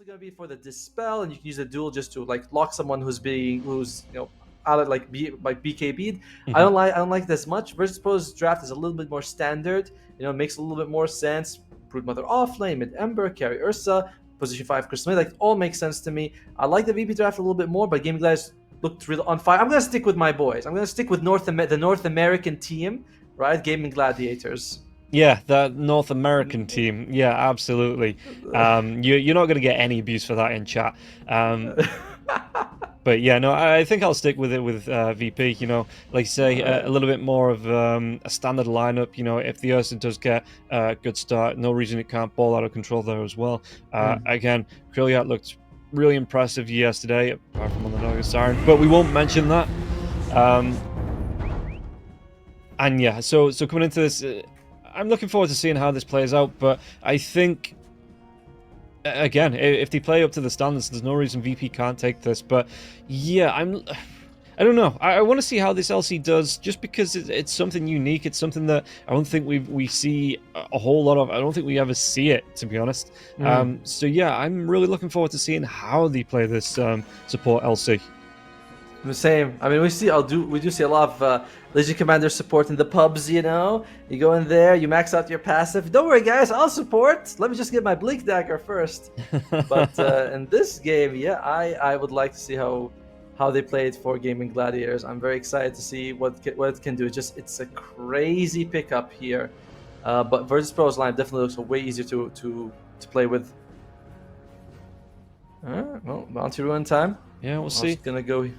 also going to be for the dispel, and you can use the duel just to like lock someone who's out of like BKB. Mhm. I don't like this much. VirTUS.PRO's draft is a little bit more standard. Makes a little bit more sense. Broodmother offlane, mid Ember, carry Ursa, position 5 Crystal Maid, like all makes sense to me. I like the VP draft a little bit more, but Gaming Gladiators looked really on fire. I'm gonna stick with my boys. I'm gonna stick with the North American team, right? Gaming Gladiators. Yeah, that North American team. Yeah, absolutely. You're not going to get any abuse for that in chat. But yeah, no, I think I'll stick with it with VP. Like you say, a little bit more of a standard lineup. If the Ursa does get a good start, no reason it can't ball out of control there as well. Again, Krilliat looked really impressive yesterday, apart from on the Naga Siren, but we won't mention that. And yeah, so coming into this, I'm looking forward to seeing how this plays out, but I think, again, if they play up to the standards, there's no reason VP can't take this. But yeah, I don't know. I want to see how this LC does, just because it's something unique. It's something that I don't think we see a whole lot of. I don't think we ever see it, to be honest. So yeah, I'm really looking forward to seeing how they play this support LC. The same. I mean, we do see a lot of Legion Commander support in the pubs. You go in there, you max out your passive. Don't worry, guys, I'll support. Let me just get my Blink Dagger first. But in this game, yeah, I would like to see how they play it for Gaming Gladiators. I'm very excited to see what it can do. It's a crazy pickup here. But VirTUS.PRO's line definitely looks way easier to play with. Well, Bounty Ruin time. Yeah, we'll see. Gonna go.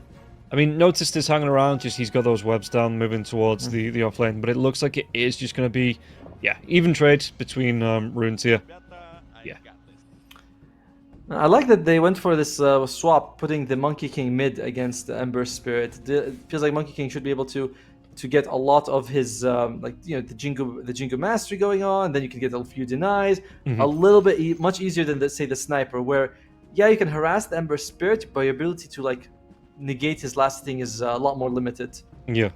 I mean, Noticed is hanging around, just he's got those webs down, moving towards the offlane, but it looks like it is just going to be, yeah, even trade between runes here. Yeah. I like that they went for this swap, putting the Monkey King mid against the Ember Spirit. It feels like Monkey King should be able to get a lot of his the Jingu Mastery going on. Then you can get a few denies, a little bit much easier than say the Sniper, where yeah, you can harass the Ember Spirit, but your ability to like negate his last thing is a lot more limited. Yeah.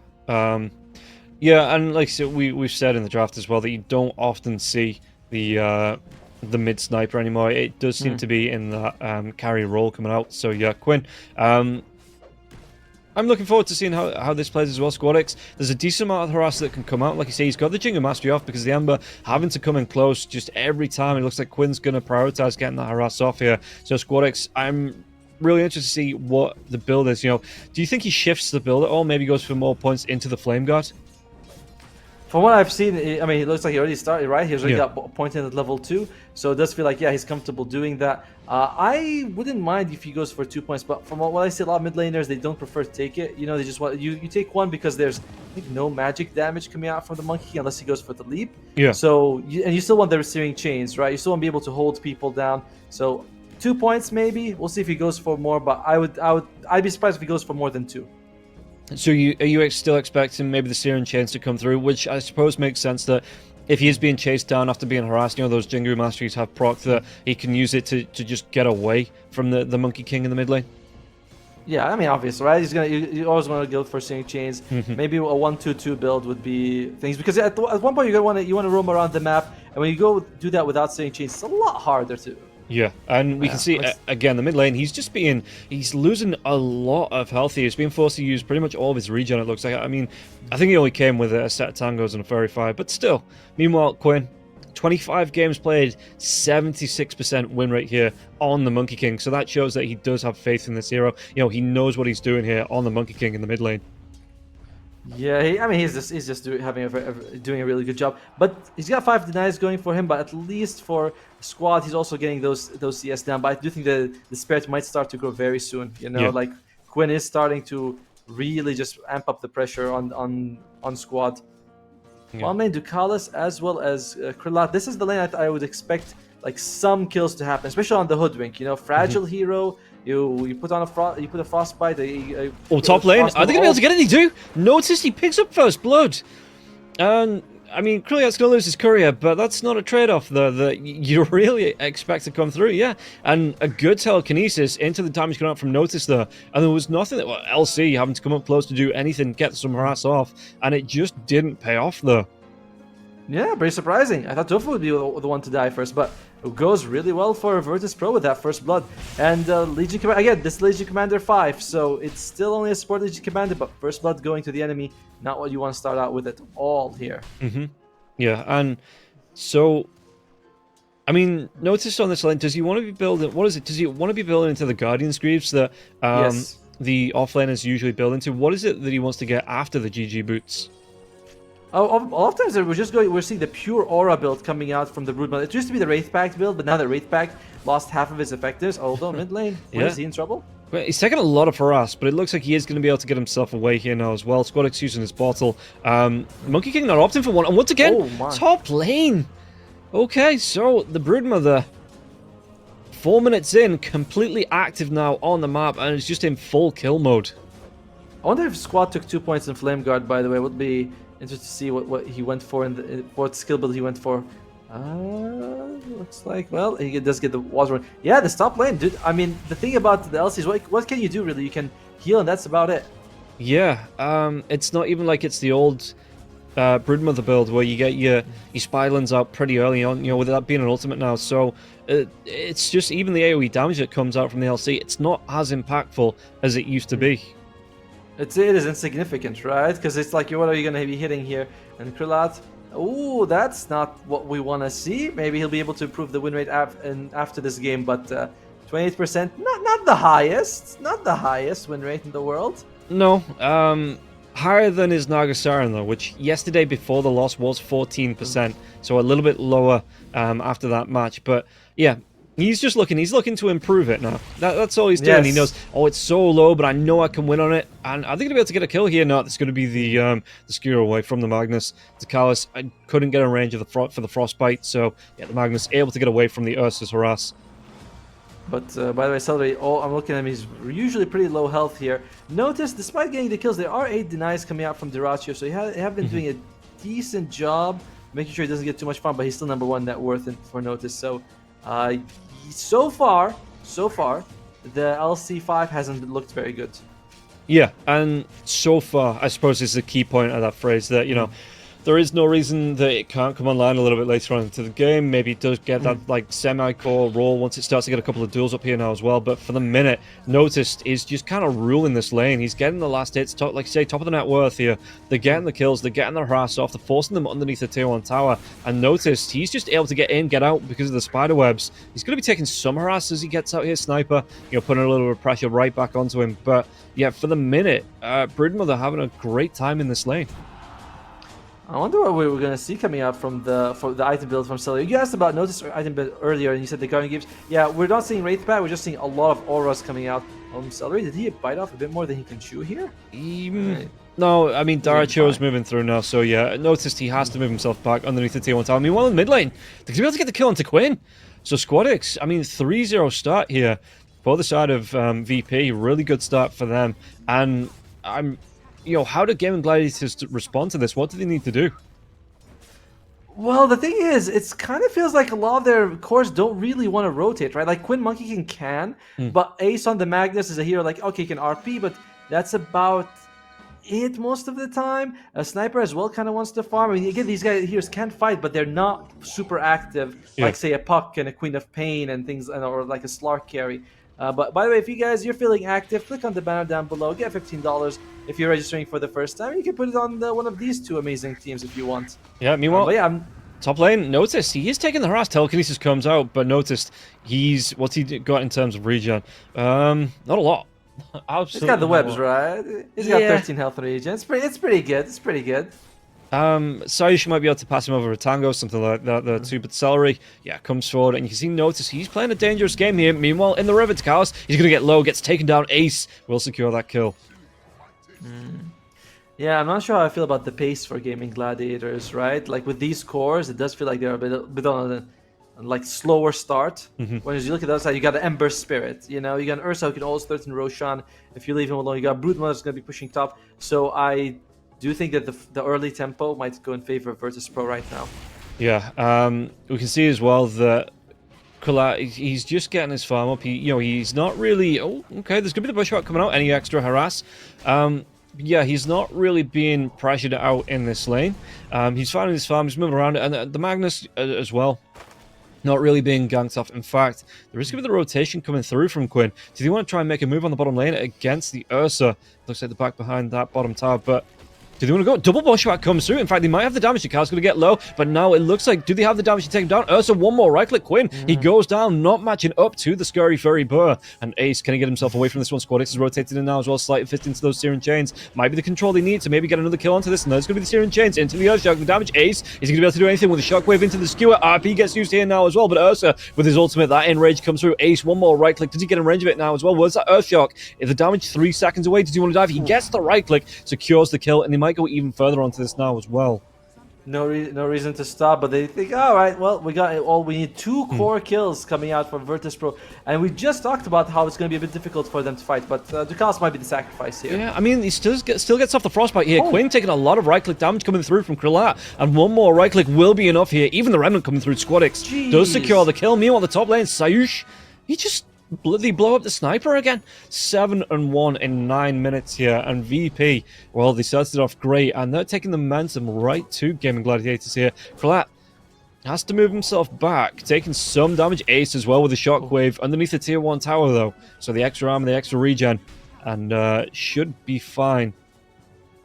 Yeah, and like so we've said in the draft as well that you don't often see the mid sniper anymore. It does seem to be in that carry role coming out. So yeah, Quinn. I'm looking forward to seeing how this plays as well. SquadX, there's a decent amount of harass that can come out. Like you say, he's got the Jingu Mastery off because the Ember having to come in close just every time. It looks like Quinn's going to prioritize getting that harass off here. So SquadX, I'm really interested to see what the build is. Do you think he shifts the build at all? Maybe goes for more points into the Flame Guard? From what I've seen, I mean, it looks like he already started, right? He's already got pointed at level 2, so it does feel like, yeah, he's comfortable doing that. I wouldn't mind if he goes for 2 points, but from what I see, a lot of mid laners, they don't prefer to take it. They just want you take one because there's, I think, no magic damage coming out from the Monkey unless he goes for the leap. Yeah. So you still want the Searing Chains, right? You still want to be able to hold people down. So 2 points maybe. We'll see if he goes for more, but I'd be surprised if he goes for more than 2. So are you still expecting maybe the Searing Chains to come through, which I suppose makes sense that if he is being chased down after being harassed, those Jingu Masteries have proc that he can use it to just get away from the Monkey King in the mid lane? Yeah, I mean, obviously, right? You always want to go for Searing Chains. Maybe a 1-2-2 build would be things, because at one point you want to roam around the map, and when you go do that without Searing Chains, it's a lot harder to. Yeah, and we can see, again, the mid lane, he's losing a lot of health here. He's being forced to use pretty much all of his regen, it looks like. I mean, I think he only came with a set of tangos and a fairy fire, but still. Meanwhile, Quinn, 25 games played, 76% win rate here on the Monkey King. So that shows that he does have faith in this hero. He knows what he's doing here on the Monkey King in the mid lane. Yeah, he's just doing a really good job. But he's got 5 denies going for him. But at least for squad, he's also getting those CS down. But I do think the Spirit might start to grow very soon. Like Quinn is starting to really just amp up the pressure on squad. Well, main Ducalis as well as Krillat. This is the lane I would expect like some kills to happen, especially on the Hoodwink. Fragile hero. You put a frostbite. Top lane. Are they gonna be able to get it? They do. Notice he picks up first blood. And I mean, Krilliat's gonna lose his courier, but that's not a trade-off that you really expect to come through. Yeah, and a good telekinesis into the damage coming out from Notice there, and there was nothing that LC having to come up close to do anything, get some harass off, and it just didn't pay off there. Yeah, pretty surprising. I thought Tofu would be the one to die first, but It goes really well for VIRTUS.PRO with that first blood. And Legion Commander, again, this Legion Commander 5, so it's still only a support Legion Commander, but first blood going to the enemy, not what you want to start out with at all here. Yeah, and so, I mean, notice on this lane, does he want to be building, what is it, does he want to be building into the Guardian's Greaves that Yes. the offlaners usually build into? What is it that he wants to get after the GG boots? Oh, oftentimes we're seeing the pure aura build coming out from the Broodmother. It used to be the Wraith Pact build, but now the Wraith Pact lost half of its effectives. Although mid lane, is he in trouble? Well, he's taking a lot of harass, but it looks like he is going to be able to get himself away here now as well. Squadix using his bottle. Monkey King not opting for one, and once again, top lane. Okay, so the Broodmother, 4 minutes in, completely active now on the map, and it's just in full kill mode. I wonder if Squad took 2 points in Flame Guard, by the way. It would be interesting to see what he went for and what skill build he went for. Looks like, well, he does get the water run. Yeah, this top lane, dude. I mean, the thing about the LCs, what can you do really? You can heal, and that's about it. Yeah, it's not even like it's the old Broodmother build where you get your Spylons out pretty early on, you know, with that being an ultimate now. So it's just even the AoE damage that comes out from the LC, it's not as impactful as it used to be. It is insignificant, right? Because it's like, what are you going to be hitting here? And Krillad, oh, that's not what we want to see. Maybe he'll be able to improve the win rate after this game, but 28%, not the highest win rate in the world. No, higher than his Nagasaran though, which yesterday before the loss was 14%, so a little bit lower after that match. But yeah, he's looking to improve it now. That's all he's doing. Yes. He knows, oh, it's so low, but I know I can win on it, and I think he'll be able to get a kill here. No, it's going to be the skewer away from the Magnus. The Callus, I couldn't get a range of for the Frostbite, so yeah, the Magnus able to get away from the Ursa's harass. But by the way, Celery, I'm looking at him, he's usually pretty low health here. Notice, despite getting the kills, there are 8 denies coming out from Duratio, so he have been doing a decent job making sure he doesn't get too much fun, but he's still #1 net worth for Notice. So, so far, the LC5 hasn't looked very good. Yeah, and so far, I suppose is the key point of that phrase, that, you know, there is no reason that it can't come online a little bit later on into the game. Maybe it does get that like semi-core role once it starts to get a couple of duels up here now as well. But for the minute, Noticed is just kind of ruling this lane. He's getting the last hits, like you say, top of the net worth here. They're getting the kills, they're getting the harass off, they're forcing them underneath the tier 1 tower. And Noticed, he's just able to get in, get out because of the spider webs. He's going to be taking some harass as he gets out here, Sniper, you know, putting a little bit of pressure right back onto him. But yeah, for the minute, Broodmother having a great time in this lane. I wonder what we were going to see coming out from the item build from Celery. You asked about Notice item build earlier, and you said the Guardian Gives. Yeah, we're not seeing Wraith Pact, we're just seeing a lot of auras coming out. Celery, did he bite off a bit more than he can chew here? No, I mean, Daracho's moving through now, so yeah, Noticed he has to move himself back underneath the tier 1 tower. Meanwhile, in mid lane, they're going to be able to get the kill onto Quinn. So Squadix, I mean, 3-0 start here for the side of VP. Really good start for them. And you know, how do Gaming Gladiators respond to this? What do they need to do? Well, the thing is, it kind of feels like a lot of their cores don't really want to rotate, right? Like Quinn Monkey King can, but Ace on the Magnus is a hero like, okay, he can RP, but that's about it most of the time. A Sniper as well kind of wants to farm. I mean, again, these heroes can fight, but they're not super active, like say a Puck and a Queen of Pain and things, or like a Slark carry. But by the way, if you're feeling active, click on the banner down below, get $15 if you're registering for the first time. You can put it on one of these 2 amazing teams if you want. Yeah, meanwhile, top lane, Noticed, he is taking the harass. Telekinesis comes out, but Noticed, what's he got in terms of regen? Not a lot. Absolutely. He's got the webs, right? He's got 13 health regen. It's pretty good. It's pretty good. Sayush might be able to pass him over a Tango, something like that there too, but Celery, yeah, comes forward, and you can see Notice, he's playing a dangerous game here. Meanwhile, in the river to Callus, he's going to get low, gets taken down. Ace will secure that kill. Yeah, I'm not sure how I feel about the pace for Gaming Gladiators, right? Like with these cores, it does feel like they're a bit on a like slower start. Whereas you look at the other side, you got the Ember Spirit, you know, you got an Ursa who can always 13 Roshan if you leave him alone. You got Broodmother that's going to be pushing top. So I do think that the early tempo might go in favor of VIRTUS.PRO right now. Yeah, we can see as well that he's just getting his farm up. He's not really. Oh, okay. There's gonna be the bushwhack coming out. Any extra harass? Yeah, he's not really being pressured out in this lane. He's finding his farm. He's moving around, and the Magnus as well. not really being ganked off. In fact, there is going to be the rotation coming through from Quinn. Do you want to try and make a move on the bottom lane against the Ursa? Looks like the back behind that bottom tower, but do they want to go? Double bushwhack comes through. In fact, they might have the damage. The car's going to get low, but now it looks like, do they have the damage to take him down? Ursa, one more right-click. Quinn, he goes down, not matching up to the Scurry Furry Burr. And Ace, can he get himself away from this one? Squadix is rotated in now as well, slightly fit into those Searing Chains. Might be the control they need to maybe get another kill onto this, and there's going to be the Searing Chains into the Earthshock. The damage, Ace, is he going to be able to do anything with the Shockwave into the Skewer? RP gets used here now as well, but Ursa, with his ultimate, that enrage comes through. Ace, one more right-click. Does he get in range of it now as well? Where's that Earthshock? Is the damage 3 seconds away? Does he want to dive? He gets the right-click, secures the kill, and they might go even further onto this now as well. No reason to stop, but they think, all right, well, we got all. We need 2 core kills coming out from VIRTUS.PRO, and we just talked about how it's going to be a bit difficult for them to fight, but Ducalis might be the sacrifice here. Yeah, I mean, he still gets off the frostbite here. Quinn taking a lot of right-click damage coming through from Krillat, and one more right-click will be enough here. Even the Remnant coming through, Squadix does secure the kill. Meanwhile, the top lane, Sayush, he just bloody blow up the sniper again. 7-1 in 9 minutes here, and VP, well, they started off great, and they're taking the momentum right to Gaming Gladiators here. Krillat has to move himself back, taking some damage. Ace as well with the shockwave underneath the tier 1 tower though, so the extra armor, the extra regen, and should be fine.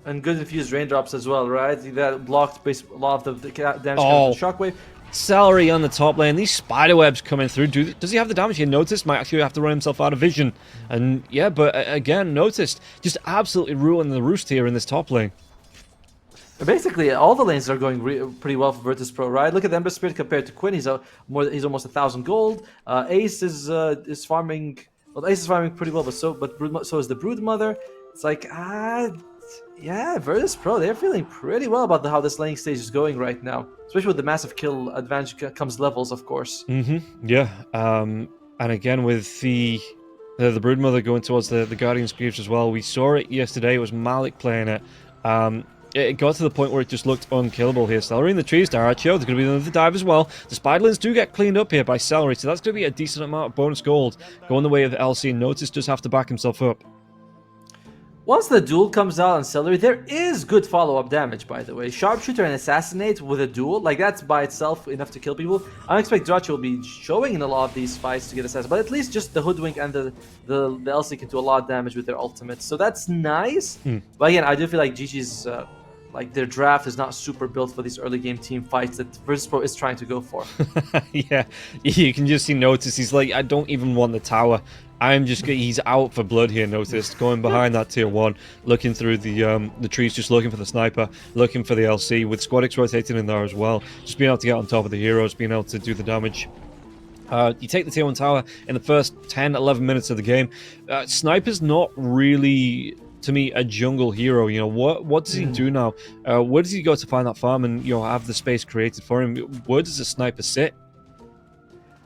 And good infused raindrops as well, right? That blocked a lot of the damage coming from the shockwave. Celery on the top lane. These spider webs coming through. Does he have the damage here? Noticed might actually have to run himself out of vision. And yeah, but again, noticed just absolutely ruining the roost here in this top lane. Basically, all the lanes are going pretty well for VIRTUS.PRO, right? Look at Ember Spirit compared to Quinn. He's almost 1,000 gold. Ace is farming. Well, Ace is farming pretty well, but so is the Broodmother. It's like yeah, VIRTUS.PRO, they're feeling pretty well about how this laning stage is going right now. Especially with the massive kill advantage comes levels, of course. Yeah. And again, with the Broodmother going towards the Guardian's Greaves as well. We saw it yesterday. It was Malik playing it. It got to the point where it just looked unkillable here. Celery in the trees, Daracho. There's going to be another dive as well. The Spiderlings do get cleaned up here by Celery, so that's going to be a decent amount of bonus gold going the way of LC. Notice does have to back himself up. Once the duel comes out on Celery, there is good follow-up damage, by the way. Sharpshooter and Assassinate with a duel, like that's by itself enough to kill people. I expect Drachi will be showing in a lot of these fights to get Assassin, but at least just the Hoodwink and the LC can do a lot of damage with their ultimates, so that's nice. But again, I do feel like GG's, like their draft is not super built for these early game team fights that VIRTUS.PRO is trying to go for. Yeah, you can just see Notice. He's like, I don't even want the tower. He's out for blood here, Noticed. Going behind that tier 1, looking through the trees, just looking for the sniper, looking for the LC, with Squadix rotating in there as well. Just being able to get on top of the heroes, being able to do the damage. You take the tier 1 tower in the first 10-11 minutes of the game. Sniper's not really, to me, a jungle hero. You know, what does he do now? Where does he go to find that farm and, you know, have the space created for him? Where does a sniper sit?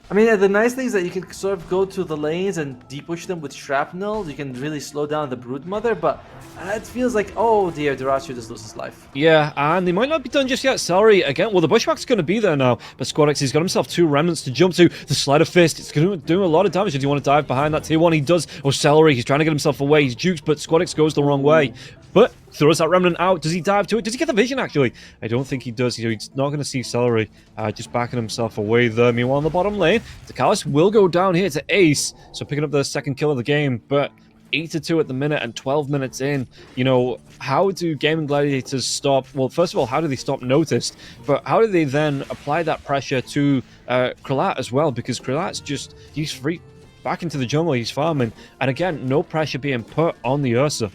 I mean, the nice thing is that you can sort of go to the lanes and depush them with shrapnel. You can really slow down the Broodmother, but it feels like, oh dear, Darachi just loses life. Yeah, and they might not be done just yet. Celery, again, well, the Bushwhack's going to be there now, but Squadix, he's got himself 2 remnants to jump to. The Sleight of Fist, it's going to do a lot of damage. Do you want to dive behind that tier 1? He does. Oh, Celery, he's trying to get himself away. He's juked, but Squadix goes the wrong way. But throws that remnant out. Does he dive to it? Does he get the vision, actually? I don't think he does. He's not going to see Celery, just backing himself away there. Meanwhile, on the bottom lane, Ducalis will go down here to Ace, so picking up the second kill of the game, but 8-2 at the minute and 12 minutes in. You know, how do Gaming Gladiators stop? Well, first of all, how do they stop Noticed? But how do they then apply that pressure to Krillat as well? Because Krillat's just, he's free back into the jungle, he's farming, and again, no pressure being put on the Ursa.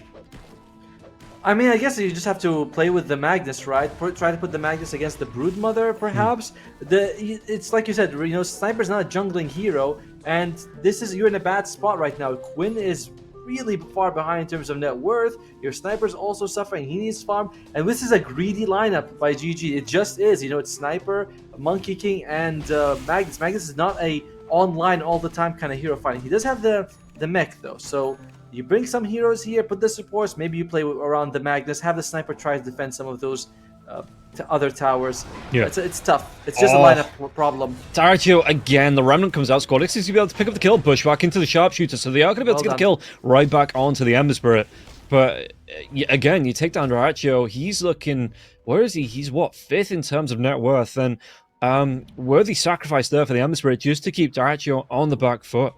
I mean, I guess you just have to play with the Magnus, right? Try to put the Magnus against the Broodmother, perhaps. It's like you said, you know, Sniper's not a jungling hero, and you're in a bad spot right now. Quinn is really far behind in terms of net worth. Your Sniper's also suffering. He needs farm, and this is a greedy lineup by GG. It just is. You know, it's Sniper, Monkey King, and Magnus. Magnus is not a online all the time kind of hero fighting. He does have the mech though, so you bring some heroes here, put the supports, maybe you play around the Magnus, have the Sniper try to defend some of those other towers. Yeah, it's tough. It's just a lineup problem. Daracho again, the Remnant comes out. Squadix is to be able to pick up the kill, Bushwhack into the Sharpshooter, so they are going to be able to get the kill right back onto the Ember Spirit. But again, you take down Daracho, he's looking, where is he? He's what, 5th in terms of net worth, and Worthy sacrifice there for the Ember Spirit just to keep Dyrachyo on the back foot.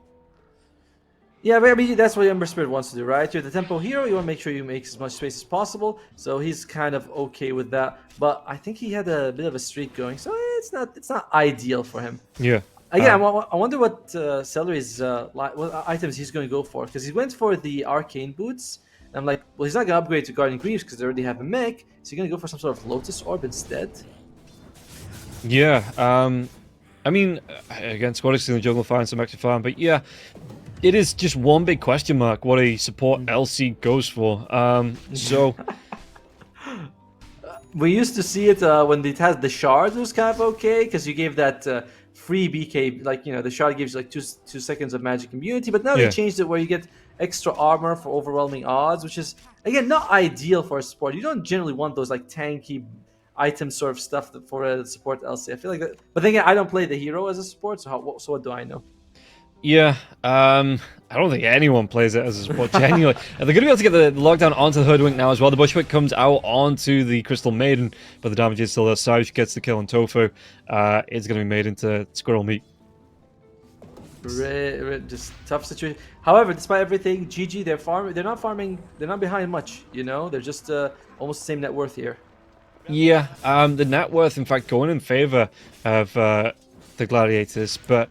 Yeah, but I mean, that's what Ember Spirit wants to do, right? You're the tempo hero, you want to make sure you make as much space as possible, so he's kind of okay with that. But I think he had a bit of a streak going, so it's not ideal for him. Yeah. Again, I wonder what Celery's what items he's going to go for, because he went for the Arcane Boots. And I'm like, well, he's not going to upgrade to Guardian Greaves because they already have a mech, so he's going to go for some sort of Lotus Orb instead. Yeah, I mean, again, Squadix in the jungle finds some extra farm, but yeah, it is just one big question mark what a support LC goes for. So we used to see it when it has the shard, was kind of okay because you gave that free BK, like, the shard gives you like 2 seconds of magic immunity, but now they changed it where you get extra armor for overwhelming odds, which is again not ideal for a support. You don't generally want those like tanky item sort of stuff for a support LC. I feel like that, but then again, I don't play the hero as a support, so what do I know? yeah, I don't think anyone plays it as a support, genuinely. They're going to be able to get the lockdown onto the Hoodwink now as well. The Bushwick comes out onto the Crystal Maiden, but the damage is still there. Savage gets the kill on Tofu. It's going to be made into squirrel meat. Just tough situation. However, despite everything, GG, they're not farming, they're not behind much, they're just almost the same net worth here. Yeah, the net worth, in fact, going in favor of the Gladiators, but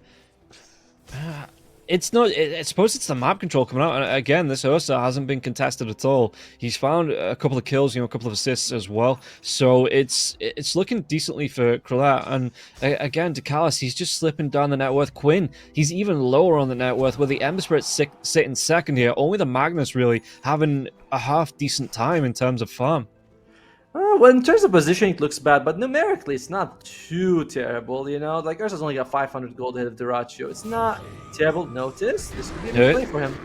it's not. I suppose it's the map control coming out. And again, this Ursa hasn't been contested at all. He's found a couple of kills, a couple of assists as well. So it's looking decently for Krillette. And again, DeCalis, he's just slipping down the net worth. Quinn, he's even lower on the net worth, where the Ember Spirit sitting second here. Only the Magnus really having a half decent time in terms of farm. Well, in terms of positioning, it looks bad, but numerically, it's not too terrible, Like, Ursa's only got 500 gold ahead of Dyrachyo. It's not terrible. Notice, this could be a good play for him.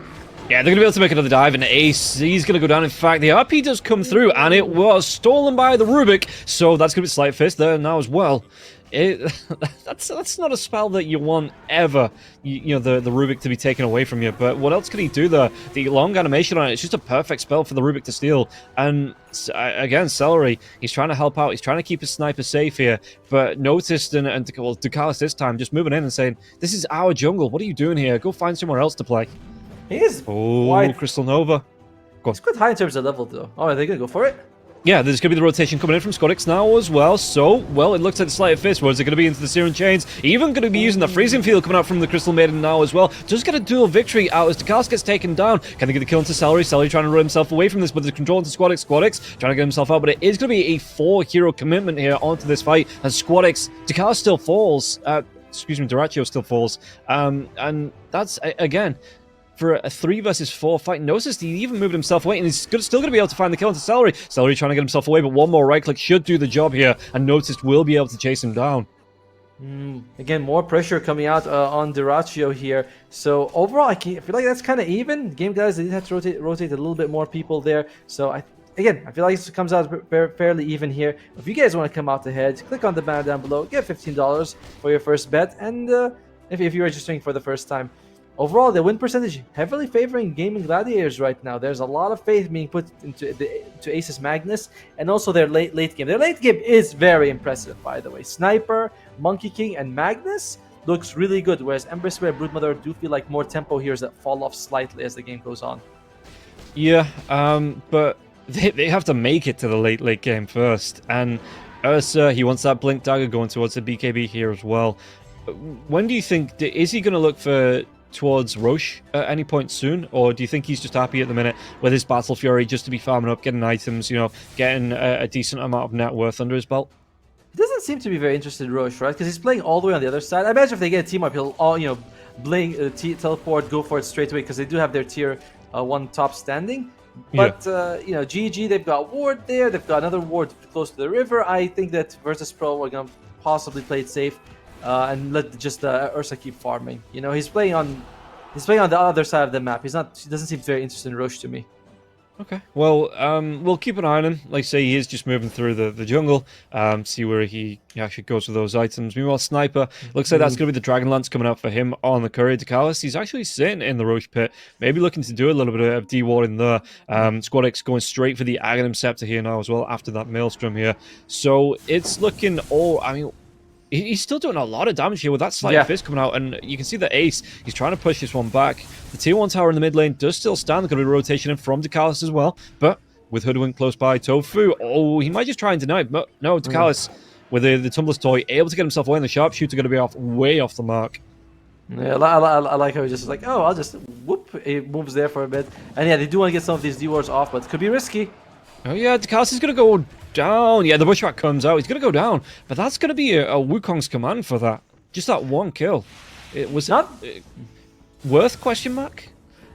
Yeah, they're going to be able to make another dive, and Ace, he's going to go down. In fact, the RP does come through, and it was stolen by the Rubik, so that's going to be Sleight Fist there now as well. That's not a spell that you want ever, the Rubik to be taken away from you. But what else can he do there? The long animation on it, it's just a perfect spell for the Rubik to steal. And again, Celery, he's trying to help out. He's trying to keep his sniper safe here. But noticed and Ducalis this time just moving in and saying, "This is our jungle. What are you doing here? Go find somewhere else to play." He is Crystal Nova. He's quite high in terms of level, though. Oh, are they going to go for it? Yeah, there's going to be the rotation coming in from Squadix now as well. So, well, it looks like the Sleight of Fist. Where's it going to be into the Searing Chains? Even going to be using the Freezing Field coming out from the Crystal Maiden now as well. Just get a dual victory out as DeCalis gets taken down. Can they get the kill into Celery? Celery trying to run himself away from this, but the control into Squadix. Squadix trying to get himself out, but it is going to be a 4-hero commitment here onto this fight as Squadix. DeCalis still falls. Dyrachyo still falls. And that's, again, for a 3 versus 4 fight. Notice he even moved himself away, and he's still going to be able to find the kill into Celery. Celery trying to get himself away, but one more right click should do the job here, and Notice will be able to chase him down. Again, more pressure coming out on Dyrachyo here. So overall, I feel like that's kind of even. Game guys, they did have to rotate a little bit more people there. So I feel like this comes out fairly even here. If you guys want to come out ahead, click on the banner down below, get $15 for your first bet, and if you're registering for the first time. Overall, the win percentage heavily favoring Gaming Gladiators right now. There's a lot of faith being put into Ace's Magnus, and also their late game. Their late game is very impressive, by the way. Sniper, Monkey King, and Magnus looks really good, whereas Ember Spirit and Broodmother do feel like more tempo heroes that fall off slightly as the game goes on. Yeah, but they have to make it to the late game first, and Ursa, he wants that Blink Dagger going towards the BKB here as well. When do you think, is he going to look towards Roche at any point soon, or do you think he's just happy at the minute with his Battle Fury just to be farming up, getting items, getting a decent amount of net worth under his belt? He doesn't seem to be very interested in Roche, right? Because he's playing all the way on the other side. I imagine if they get a team up, he'll all blink, teleport, go for it straight away because they do have their tier 1 top standing. But GG, they've got ward there. They've got another ward close to the river. I think that VIRTUS.PRO are gonna possibly play it safe. And let just Ursa keep farming. He's playing on the other side of the map. He doesn't seem very interested in Roche to me. Okay. Well, we'll keep an eye on him. Like I say, he is just moving through the jungle. See where he actually goes with those items. Meanwhile, Sniper, looks like that's going to be the Dragon Lance coming out for him on the Courier DeCalis. He's actually sitting in the Roche pit, maybe looking to do a little bit of dewarding there. Squadix going straight for the Aghanim Scepter here now as well after that Maelstrom here. So it's looking he's still doing a lot of damage here with that slight fist coming out, and you can see the ace. He's trying to push this one back. The tier 1 tower in the mid lane does still stand. There's going to be rotation in from Dakalis as well, but with Hoodwink close by, Tofu, oh, he might just try and deny it. But no, Dakalis with the Tumbler's Toy, able to get himself away, and the Sharpshooter going to be way off the mark. Yeah, I like how he's just like, oh, I'll just whoop. He moves there for a bit, and yeah, they do want to get some of these D-wards off, but it could be risky. Oh yeah, Dakalis is going to go down. Yeah, the Bushwhack comes out. He's going to go down, but that's going to be a Wukong's command for that. Just that one kill. It was not worth question mark.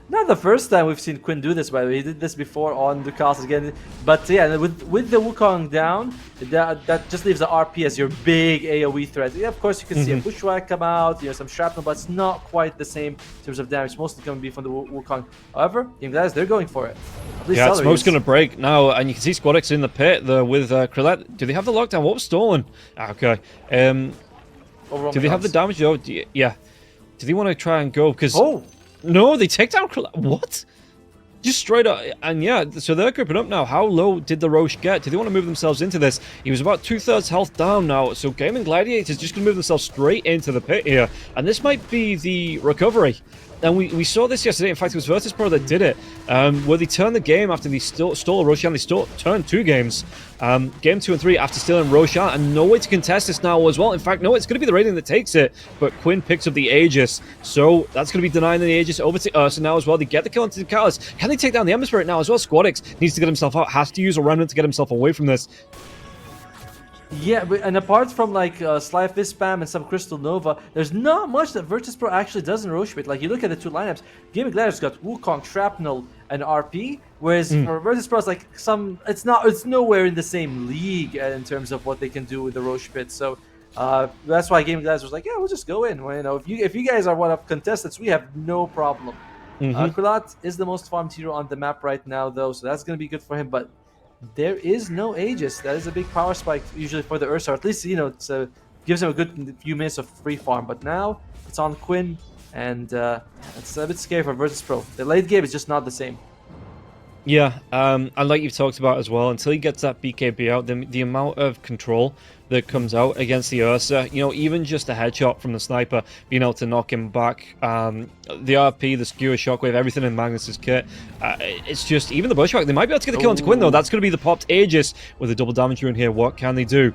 Not the first time we've seen Quinn do this, by the way. He did this before on Dakalis again. But yeah, with the Wukong down, that just leaves the RP as your big AoE threat. Yeah, of course, you can see a Bushwhack come out, some shrapnel, but it's not quite the same in terms of damage. Mostly going to be from the Wukong. However, Guys, they're going for it. At least yeah, Smoke's going to break now, and you can see SquadX in the pit with Krillette. Do they have the lockdown? What was stolen? Okay. Do they have the damage though? Yeah. Do they want to try and go? Because no, they take down Krillette. What? Just straight up. And yeah, so they're grouping up now. How low did the Roche get? Do they want to move themselves into this? He was about 2/3 health down now. So Gaming Gladiators just going to move themselves straight into the pit here. And this might be the recovery. And we saw this yesterday. In fact, it was VIRTUS.PRO that did it, where they turned the game after they stole Roshan. They turned 2 games. Game 2 and 3 after stealing Roshan, and no way to contest this now as well. In fact, no, it's going to be the Radiant that takes it, but Quinn picks up the Aegis. So that's going to be denying the Aegis over to Ursa now as well. They get the kill onto the Dakalis. Can they take down the Ember Spirit now as well? SquadX needs to get himself out, has to use a Remnant to get himself away from this. Yeah, and apart from like Sly Fist Spam and some Crystal Nova, there's not much that Virtus.Pro actually does in Roche Pit. Like, you look at the 2 lineups, Gaming Gladiators got Wukong, Shrapnel, and RP, whereas for Virtus.Pro, it's like it's nowhere in the same league in terms of what they can do with the Roche Pit. So that's why Gaming Gladiators was like, yeah, we'll just go in. Well, if you guys are one of contestants, we have no problem. Krillette is the most farmed hero on the map right now, though, so that's going to be good for him, but there is no Aegis. That is a big power spike usually for the Ursa, or at least, it gives him a good few minutes of free farm. But now it's on Quinn, and it's a bit scary for Virtus.Pro. The late game is just not the same. Yeah, and like you've talked about as well, until he gets that BKB out, the amount of control that comes out against the Ursa, even just a headshot from the sniper, being able to knock him back, the RP, the skewer, shockwave, everything in Magnus's kit, it's just, even the Bushwhack, they might be able to get the kill onto Quinn though. That's going to be the popped Aegis with a double damage rune here. What can they do?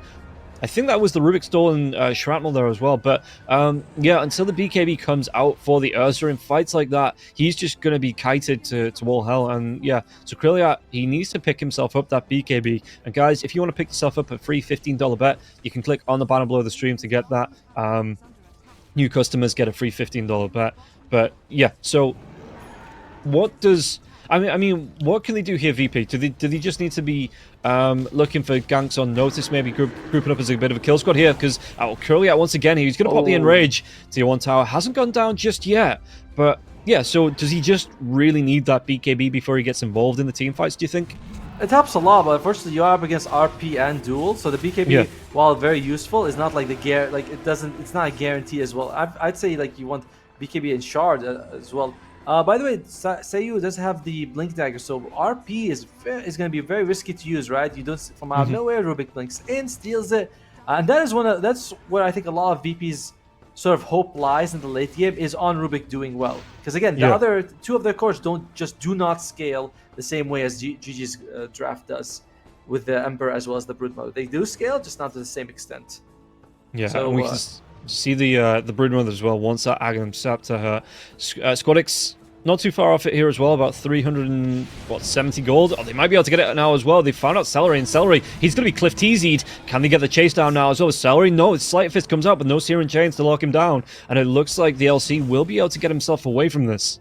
I think that was the Rubik stolen shrapnel there as well. But yeah, until the BKB comes out for the Ursa in fights like that, he's just going to be kited to all hell. And yeah, so Krillette, he needs to pick himself up that BKB. And guys, if you want to pick yourself up a free $15 bet, you can click on the banner below the stream to get that. New customers get a free $15 bet. But yeah, so what does... I mean, what can they do here, VP? Do they just need to be looking for ganks on notice, maybe grouping up as a bit of a kill squad here? Because Krillette, once again, he's going to pop the Enrage. Tier 1 tower hasn't gone down just yet. But yeah, so does he just really need that BKB before he gets involved in the team fights, do you think? It helps a lot, but unfortunately you are up against RP and Duel, so the BKB, while very useful, is not like it's not a guarantee as well. I'd say like you want BKB and Shard as well. By the way, Seiyu does have the Blink Dagger, so RP is going to be very risky to use, right? You don't, from out of nowhere, Rubik blinks in, steals it, and that's where I think a lot of VP's sort of hope lies in the late game, is on Rubik doing well. Because again, the other 2 of their cores do not scale the same way as GG's draft does, with the Emperor as well as the Brood Mother. They do scale, just not to the same extent. Yeah, so, and we can see the Brood Mother as well. Once that Aghanim Scepter, her SquadX not too far off it here as well, about 370 gold. Oh, they might be able to get it now as well. They found out Celery, and Celery, he's going to be Cliff TZ'd. Can they get the chase down now as well? Celery, no, it's Sleight Fist comes out, but no Searing Chains to lock him down. And it looks like the LC will be able to get himself away from this.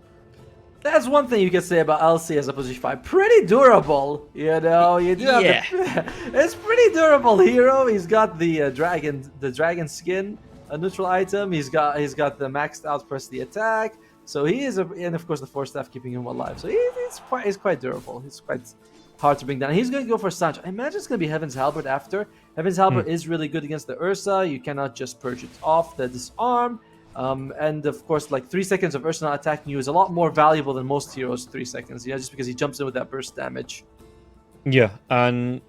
That's one thing you can say about LC as a position 5. Pretty durable, it's pretty durable hero. He's got the dragon skin, a neutral item. He's got the maxed out press the attack. So he is, and of course the Force Staff keeping him alive. So he's quite durable. He's quite hard to bring down. He's going to go for Sancho. I imagine it's going to be Heaven's Halberd after. Heaven's Halberd is really good against the Ursa. You cannot just purge it off the disarm. And of course, like 3 seconds of Ursa not attacking you is a lot more valuable than most heroes. 3 seconds, just because he jumps in with that burst damage. Yeah, and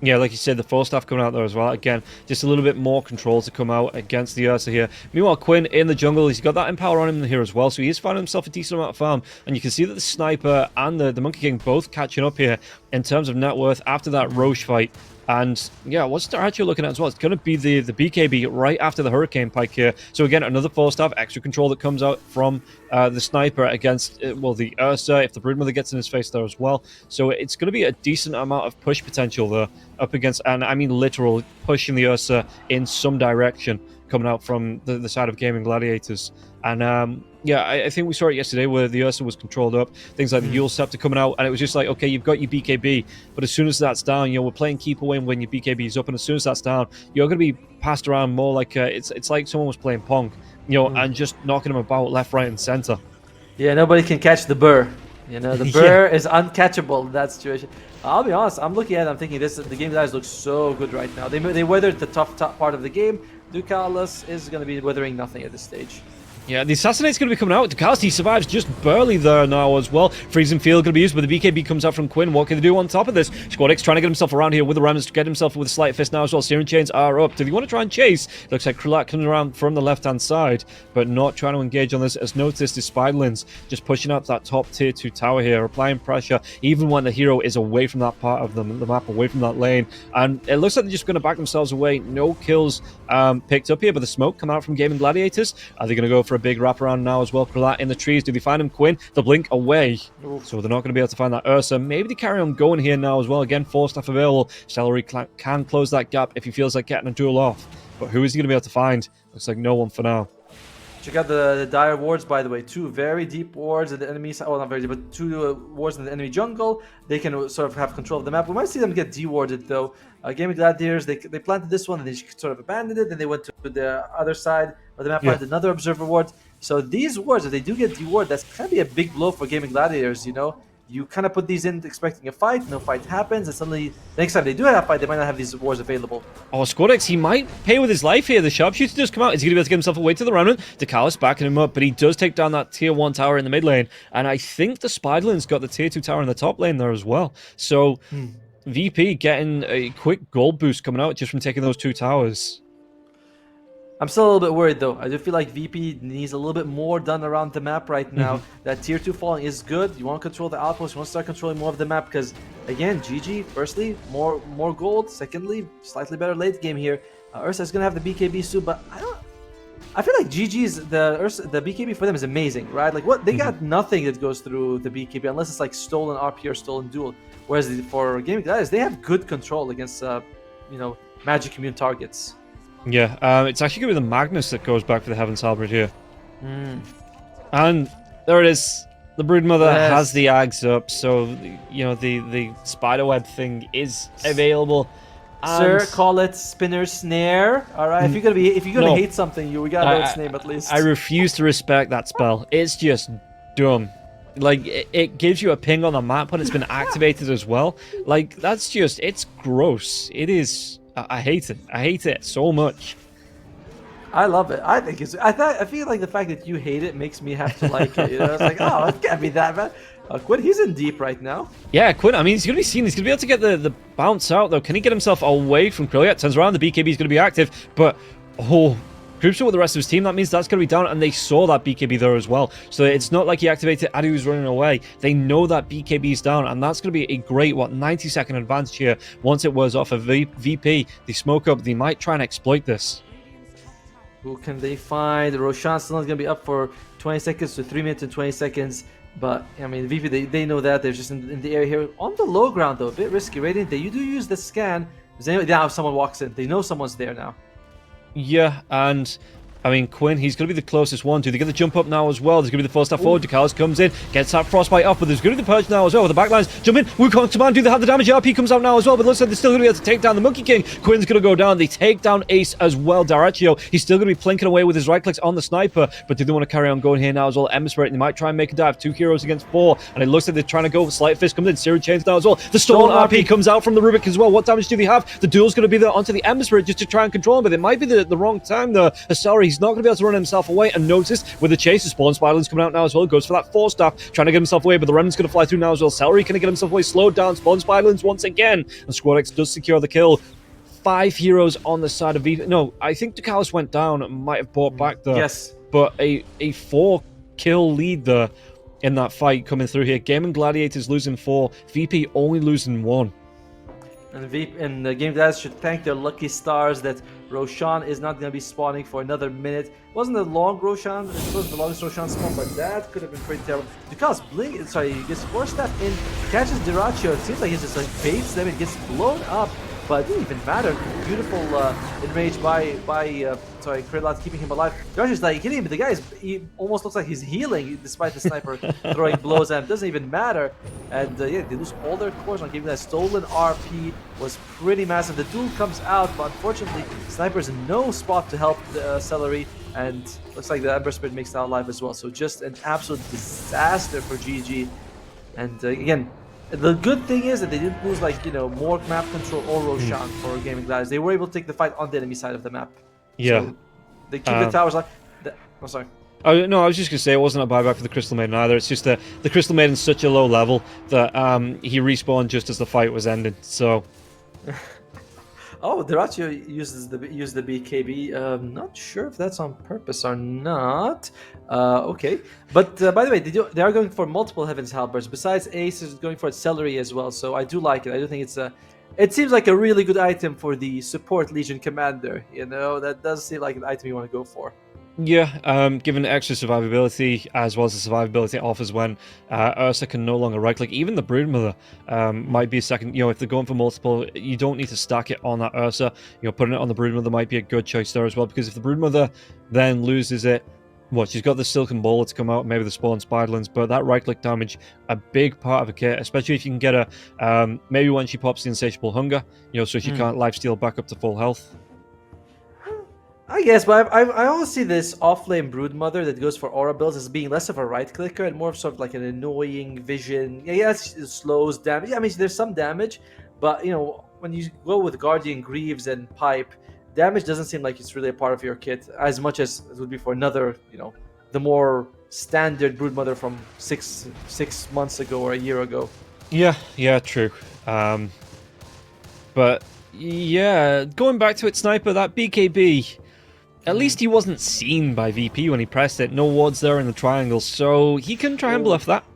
Yeah, like you said, the full staff coming out there as well. Again, just a little bit more control to come out against the Ursa here. Meanwhile, Quinn in the jungle, he's got that Empower on him here as well, so he is finding himself a decent amount of farm. And you can see that the Sniper and the Monkey King both catching up here in terms of net worth after that Roche fight. And yeah, what's Darachio looking at as well? It's going to be the BKB right after the Hurricane Pike here. So again, another 4-staff, extra control that comes out from the Sniper against, well, the Ursa, if the Broodmother gets in his face there as well. So it's going to be a decent amount of push potential there up against, and I mean literal, pushing the Ursa in some direction coming out from the side of Gaming Gladiators. And yeah, I think we saw it yesterday where the Ursa was controlled up, things like the Yule Scepter coming out, and it was just like, okay, you've got your BKB, but as soon as that's down, we're playing keep away when your BKB is up, and as soon as that's down, you're going to be passed around more like, it's like someone was playing Pong, and just knocking them about left, right, and center. Yeah, nobody can catch the burr. The burr is uncatchable in that situation. I'll be honest, I'm looking at it, I'm thinking the game guys look so good right now. They weathered the tough part of the game. Ducalis is going to be weathering nothing at this stage. Yeah, the Assassinate's going to be coming out. Ducalis, he survives just barely there now as well. Freezing Field going to be used, but the BKB comes out from Quinn. What can they do on top of this? Squad X trying to get himself around here with the Remnants to get himself with a Sleight of Fist now as well. Searing Chains are up. Do they want to try and chase? Looks like Krulak coming around from the left-hand side, but not trying to engage on this. As noticed, is Spiderlings just pushing up that top tier 2 tower here, applying pressure, even when the hero is away from that part of the map, away from that lane. And it looks like they're just going to back themselves away. No kills picked up here, but the smoke coming out from Gaming Gladiators. Are they going to go for a big wraparound now as well? Krulak in the trees. Do they find him? Quinn, the blink away. Oof. So they're not going to be able to find that Ursa. Maybe they carry on going here now as well. Again, 4-staff available. Celery can close that gap if he feels like getting a duel off. But who is he going to be able to find? Looks like no one for now. Check out the dire wards, by the way. 2 very deep wards at the enemy side. Oh, not very deep, but 2 wards in the enemy jungle. They can sort of have control of the map. We might see them get dewarded, though. Gaming Gladiators, they planted this one, and they sort of abandoned it. Then they went to the other side of the map, planted another observer ward. So these wards, if they do get dewarded, that's going to be a big blow for Gaming Gladiators, You kind of put these in expecting a fight, no fight happens, and suddenly the next time they do have a fight, they might not have these wards available. Oh, Squadex, he might pay with his life here. The Sharpshooter does come out. Is he going to be able to get himself away to the Remnant? Ducalis backing him up, but he does take down that tier 1 tower in the mid lane. And I think the Spiderling's got the tier 2 tower in the top lane there as well. So VP getting a quick gold boost coming out just from taking those 2 towers. I'm still a little bit worried, though. I do feel like VP needs a little bit more done around the map right now. That tier 2 falling is good. You want to control the outpost. You want to start controlling more of the map because, again, GG, firstly, more gold. Secondly, slightly better late game here. Ursa is going to have the BKB soon, but I feel like GG's, the BKB for them is amazing, right? Like, what they got nothing that goes through the BKB unless it's like stolen RP or stolen duel. Whereas for Gaming Gladiators, they have good control against, magic immune targets. Yeah, it's actually going to be the Magnus that goes back for the Heaven's Halberd here. And there it is. The Broodmother has the Ags up, so, the spiderweb thing is available. Sir, call it Spinner Snare. All right, if you're gonna hate something, we gotta know its name at least. I refuse to respect that spell. It's just dumb. Like, it gives you a ping on the map when it's been activated as well. Like, it's gross. It is. I hate it. I hate it so much. I love it. I think I feel like the fact that you hate it makes me have to like it. It's like, oh, it can't be that bad. Quinn, he's in deep right now. Yeah, Quinn, I mean, he's going to be seen. He's going to be able to get the bounce out, though. Can he get himself away from Krill? Yeah, turns around. The BKB is going to be active. But, groups with the rest of his team. That means that's going to be down. And they saw that BKB there as well. So it's not like he activated as he was running away. They know that BKB is down. And that's going to be a great, 90-second advantage here. Once it was off of VP, they smoke up. They might try and exploit this. Who can they find? Roshan's still not going to be up for 20 seconds to 3 minutes and 20 seconds. But, I mean, VP, they know that. They're just in the area here. On the low ground, though, a bit risky. Radiant, you do use the scan. Now someone walks in. They know someone's there now. Yeah, and I mean, Quinn, he's going to be the closest one. Do they get the jump up now as well? There's going to be the full staff forward. Ducalis comes in, gets that frostbite off, but there's going to be the purge now as well. With the backlines, jump in. Wukong command, do they have the damage? RP comes out now as well, but it looks like they're still going to be able to take down the Monkey King. Quinn's going to go down. They take down Ace as well. Darachio, he's still going to be plinking away with his right clicks on the sniper, but do they want to carry on going here now as well? Ember Spirit, they might try and make a dive. 2 heroes against 4, and it looks like they're trying to go. Slight Fist comes in. Searing Chains now as well. The Stolen RP comes out from the Rubik as well. What damage do they have? The duel's going to be there onto the Ember Spirit just to try and control him, but it might be the wrong time there. Asari, he's not going to be able to run himself away. And notice, with the chase, the Spawn Spiderling's coming out now as well. Goes for that Force Staff, trying to get himself away, but the Remnant's going to fly through now as well. Celery can get himself away, slowed down. Spawn Spiderlings once again. And Squad X does secure the kill. 5 heroes on the side of VP. No, I think Ducalis went down and might have brought back the... Yes. But a 4-kill lead there in that fight coming through here. Game and Gladiators losing 4, VP only losing 1. And the Game Gladiators should thank their lucky stars that Roshan is not going to be spawning for another minute. It wasn't a long Roshan, it wasn't the longest Roshan spawn, but that could have been pretty terrible. Ducalis he gets Force Staff in, catches Diraccio. It seems like he just like baits them and gets blown up. But it didn't even matter. Beautiful enrage by Krillot, keeping him alive. Diracio's like hitting him, but the guy he almost looks like he's healing despite the sniper throwing blows at him. Doesn't even matter. And yeah, they lose all their cores on giving that stolen RP was pretty massive. The duel comes out, but unfortunately, Sniper's in no spot to help the Celery. And looks like the Ember Spirit makes it out alive as well. So just an absolute disaster for GG. And again, the good thing is that they didn't lose more map control or Roshan for Gaming Gladiators. They were able to take the fight on the enemy side of the map. Yeah. So they keep the towers alive. Oh, sorry. Oh, no, I was just going to say it wasn't a buyback for the Crystal Maiden either. It's just that the Crystal Maiden's such a low level that he respawned just as the fight was ending. So... Oh, Diraccio used the BKB. Not sure if that's on purpose or not. Okay, but by the way, they are going for multiple Heaven's Halberds. Besides Ace is going for Celery as well. So I do like it. I do think it seems like a really good item for the support Legion Commander. You know, that does seem like an item you want to go for. Yeah, given extra survivability as well as the survivability it offers when Ursa can no longer right-click. Even the Broodmother might be a second. If they're going for multiple, you don't need to stack it on that Ursa. Putting it on the Broodmother might be a good choice there as well, because if the Broodmother then loses it, she's got the Silken Bowler to come out, maybe the Spawn Spiderlings, but that right-click damage, a big part of a kit, especially if you can get her, maybe when she pops the Insatiable Hunger, so she can't lifesteal back up to full health. I guess, but I always see this off-lane Broodmother that goes for aura builds as being less of a right-clicker and more of sort of like an annoying vision. Yeah, it slows damage. I mean, there's some damage, but when you go with Guardian Greaves and Pipe, damage doesn't seem like it's really a part of your kit as much as it would be for another, the more standard Broodmother from six months ago or a year ago. Yeah, true. But yeah, going back to it, Sniper, that BKB. At least he wasn't seen by VP when he pressed it. No wards there in the triangle, so he can try and bluff that.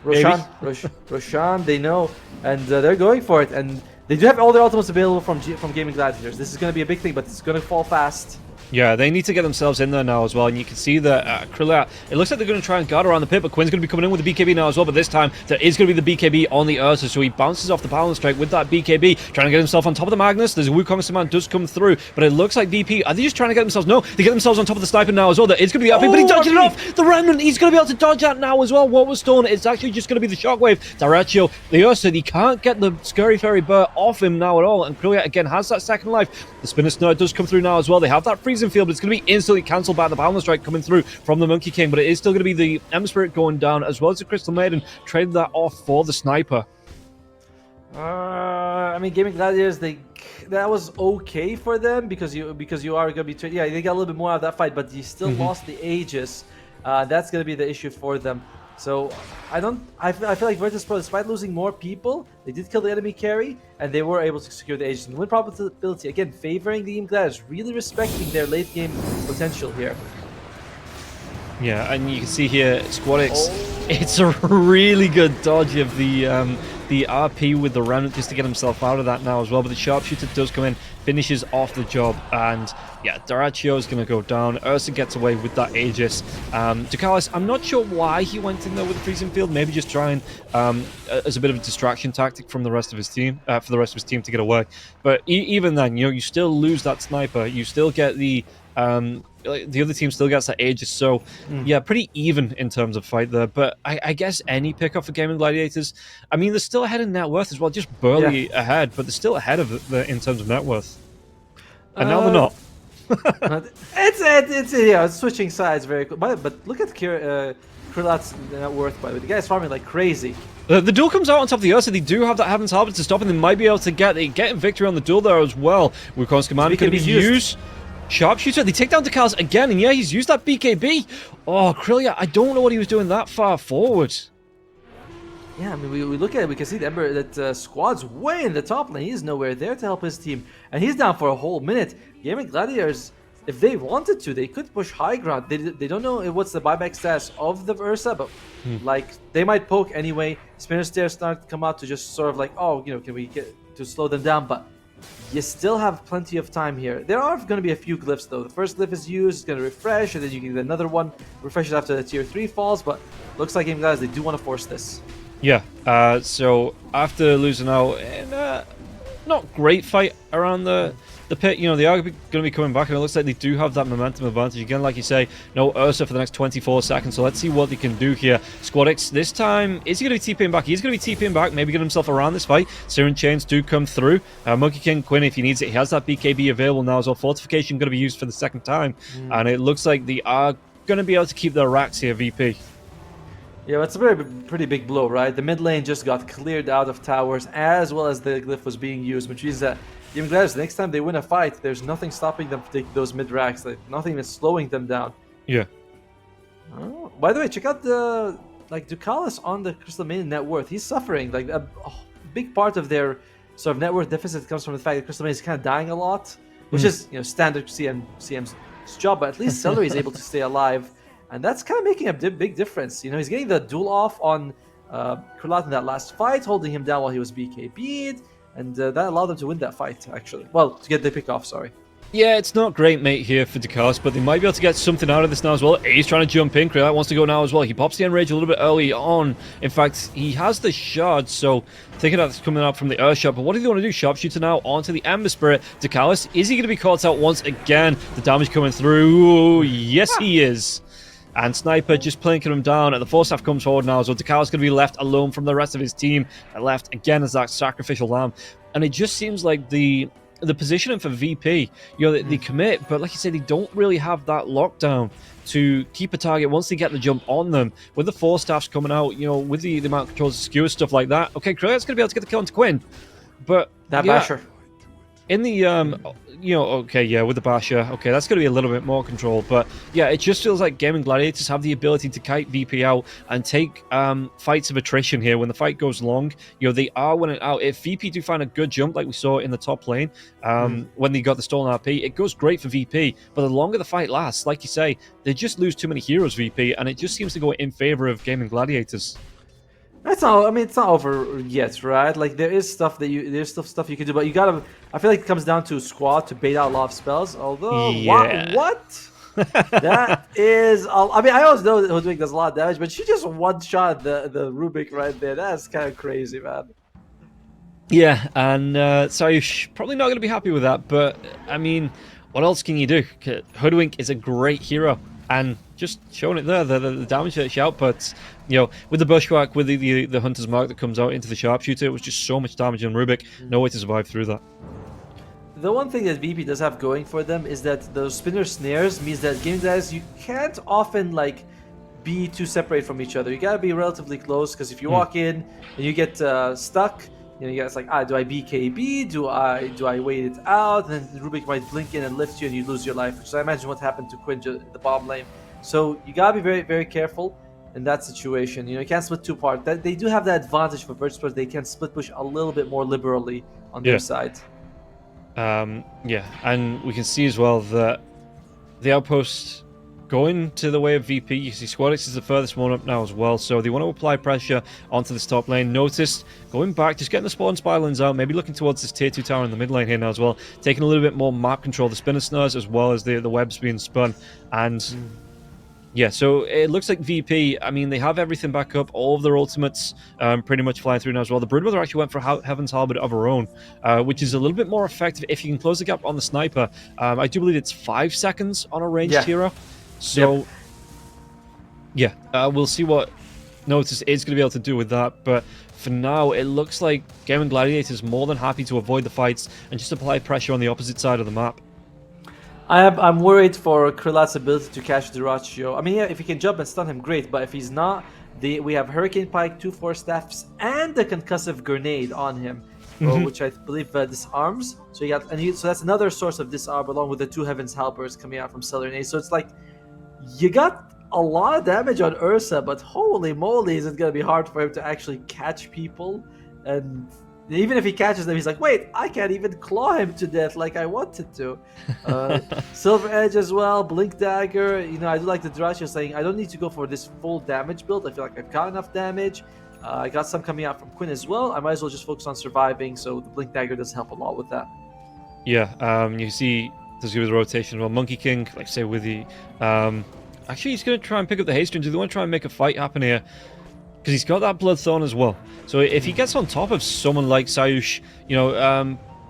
Roshan, they know, and they're going for it. And they do have all their ultimates available from Gaming Gladiators. This is going to be a big thing, but it's going to fall fast. Yeah, they need to get themselves in there now as well, and you can see that Krillot, it looks like they're going to try and guard around the pit, but Quinn's going to be coming in with the BKB now as well, but this time there is going to be the BKB on the Ursa, so he bounces off the balance strike with that BKB, trying to get himself on top of the Magnus. There's a Wukong command does come through, but it looks like VP, are they just trying to get themselves? No, they get themselves on top of the Sniper now as well. There is going to be RP, but he dodged it off! The Remnant, he's going to be able to dodge that now as well. What was stolen, it's actually just going to be the Shockwave. Diraccio, the Ursa, he can't get the Scurry Fairy Burr off him now at all, and Krillot again has that second life. The Spinner Snare does come through now as well. They have that freezing field, but it's going to be instantly cancelled by the Balance Strike coming through from the Monkey King, but it is still going to be the Ember Spirit going down as well as the Crystal Maiden. Traded that off for the Sniper. I mean, Gaming Gladiators, that was okay for them because you are going to be they got a little bit more out of that fight, but you still lost the Aegis. That's going to be the issue for them. So I feel like VIRTUS.PRO, despite losing more people, they did kill the enemy carry, and they were able to secure the Aegis. And win probability, again, favoring the Game Gladiators, really respecting their late game potential here. Yeah, and you can see here, Squad X, it's a really good dodge of the RP with the Remnant just to get himself out of that now as well, but the Sharpshooter does come in, finishes off the job, and yeah, Diraccio is going to go down. Ursa gets away with that Aegis. Ducalis, I'm not sure why he went in there with the freezing field, maybe just trying as a bit of a distraction tactic from the rest of his team, for the rest of his team to get away. But even then, you still lose that Sniper, you still get the other team still gets that Aegis, so yeah, pretty even in terms of fight there. But I guess any pick up for Gaming Gladiators, I mean, they're still ahead in net worth as well, just barely ahead, but they're still ahead of in terms of net worth. And now they're not. It's switching sides very cool. But look at Krillot's net worth, by the way. The guy's farming like crazy. The duel comes out on top of the Ursa. They do have that Heaven's Harvest to stop, and they might be able to get victory on the duel there as well. Wukong's command can be used. Sharpshooter, they take down DeCal's again, and yeah, he's used that BKB. Oh, Krillia, I don't know what he was doing that far forward. Yeah, I mean, we look at it, we can see the Ember, that Squad's way in the top lane. He's nowhere there to help his team, and he's down for a whole minute. Gaming Gladiators, if they wanted to, they could push high ground. They don't know what's the buyback status of the Ursa, but like they might poke anyway. Spinner Stairs start to come out to just sort of like, oh, you know, can we get to slow them down? But you still have plenty of time here. There are going to be a few glyphs though. The first glyph is used, it's going to refresh, and then you can get another one. Refreshes after the tier 3 falls, but looks like Gaming Gladiators, they do want to force this. Yeah, so after losing out in a not great fight around the pit, you know, they are going to be coming back, and it looks like they do have that momentum advantage. Again, like you say, no Ursa for the next 24 seconds, so let's see what they can do here. Squadix, this time, is he going to be TPing back? He's going to be TPing back, maybe get himself around this fight. Siren Chains do come through. Monkey King Quinn, if he needs it, he has that BKB available now as well. Fortification going to be used for the second time, and it looks like they are going to be able to keep their racks here, VP. Yeah, it's a pretty big blow, right? The mid lane just got cleared out of towers as well as the glyph was being used, which means that Gaming Gladiators, the next time they win a fight, there's nothing stopping them from taking those mid racks. Like, nothing is slowing them down. Yeah. Oh, by the way, check out the Ducalis on the Crystal Maiden net worth. He's suffering. Like a big part of their sort of net worth deficit comes from the fact that Crystal Maiden is kind of dying a lot, which is, you know, standard CM's job. But at least Celery is able to stay alive. And that's kind of making a big difference. You know, he's getting the duel off on Kurlat in that last fight, holding him down while he was BKB'd, and that allowed them to win that fight, actually. Well, to get the pick off, sorry. Yeah, it's not great, mate, here for DeCast, but they might be able to get something out of this now as well. He's trying to jump in. Kurlat wants to go now as well. He pops the Enrage a little bit early on. In fact, he has the shard, so thinking that's coming out from the Earth Shot. But what do they want to do? Sharpshooter now onto the Ember Spirit. DeCalis, is he going to be caught out once again? The damage coming through. Yes, he is. And Sniper just plinking him down, and the Force Staff comes forward now, so Dakara's going to be left alone from the rest of his team, and left again as that sacrificial lamb. And it just seems like the positioning for VP, you know, they commit, but like you said, they don't really have that lockdown to keep a target once they get the jump on them. With the Force Staffs coming out, you know, with the amount of controls, skewer, stuff like that. Okay, Krill's going to be able to get the kill onto Quinn, but that Basher. In the, you know, okay, yeah, with the Basher, okay, that's going to be a little bit more control, but yeah, it just feels like Gaming Gladiators have the ability to kite VP out and take fights of attrition here. When the fight goes long, you know, they are winning out. If VP do find a good jump, like we saw in the top lane, when they got the stolen RP, it goes great for VP, but the longer the fight lasts, like you say, they just lose too many heroes, VP, and it just seems to go in favor of Gaming Gladiators. It's not. I mean, it's not over yet, right? Like there's stuff stuff you can do, but you gotta. I feel like it comes down to Squad to bait out a lot of spells. Although, yeah. what? That is. I mean, I always know that Hoodwink does a lot of damage, but she just one shot the Rubik right there. That's kind of crazy, man. Yeah, and so you're probably not going to be happy with that. But I mean, what else can you do? Hoodwink is a great hero, and just showing it there, the damage that she outputs. You know, with the Bushwhack, with the Hunter's Mark that comes out into the Sharpshooter, it was just so much damage on Rubik. No way to survive through that. The one thing that VP does have going for them is that those spinner snares means that Gaming Gladiators, you can't often like be too separate from each other. You gotta be relatively close, because if you walk in and you get stuck, you know, you guys like, do I BKB? Do I wait it out? And then Rubik might blink in and lift you, and you lose your life. So I imagine what happened to Quinn in the bottom lane. So you gotta be very, very careful in that situation. You know, you can't split two parts. That they do have the advantage for VIRTUS.PRO. They can split push a little bit more liberally on their side. Yeah, and we can see as well that the outpost going to the way of VP. You see Squadix is the furthest one up now as well, so they want to apply pressure onto this top lane. Notice going back, just getting the spawn spiralings out, maybe looking towards this tier 2 tower in the mid lane here now as well, taking a little bit more map control, the spinner snares as well as the webs being spun. And yeah, so it looks like VP, I mean, they have everything back up, all of their ultimates pretty much flying through now as well. The Broodmother actually went for Heaven's Harbor of her own, which is a little bit more effective if you can close the gap on the Sniper. I do believe it's 5 seconds on a ranged hero. So, yeah, we'll see what Notice is going to be able to do with that, but for now, it looks like Gaming Gladiators more than happy to avoid the fights and just apply pressure on the opposite side of the map. I'm worried for Krillat's ability to catch Duraccio. I mean, yeah, if he can jump and stun him, great. But if he's not, we have Hurricane Pike, 2 Force Staffs, and the Concussive Grenade on him. Mhm. which I believe disarms. So you got, so that's another source of disarm along with the 2 Heavens Halbers coming out from Stellar Nade. So it's like you got a lot of damage on Ursa, but holy moly, is it gonna be hard for him to actually catch people. And even if he catches them, he's like, wait, I can't even claw him to death like I wanted to. Silver Edge as well, Blink Dagger. I do like the Drasha saying, I don't need to go for this full damage build. I feel like I've got enough damage. I got some coming out from Quinn as well. I might as well just focus on surviving, so the Blink Dagger does help a lot with that. Yeah, you see there's going to be the rotation. Well, Monkey King, like I say, with the... actually, he's going to try and pick up the Haste Rune. Do they want to try and make a fight happen here? Because he's got that Bloodthorn as well. So if he gets on top of someone like Sayush,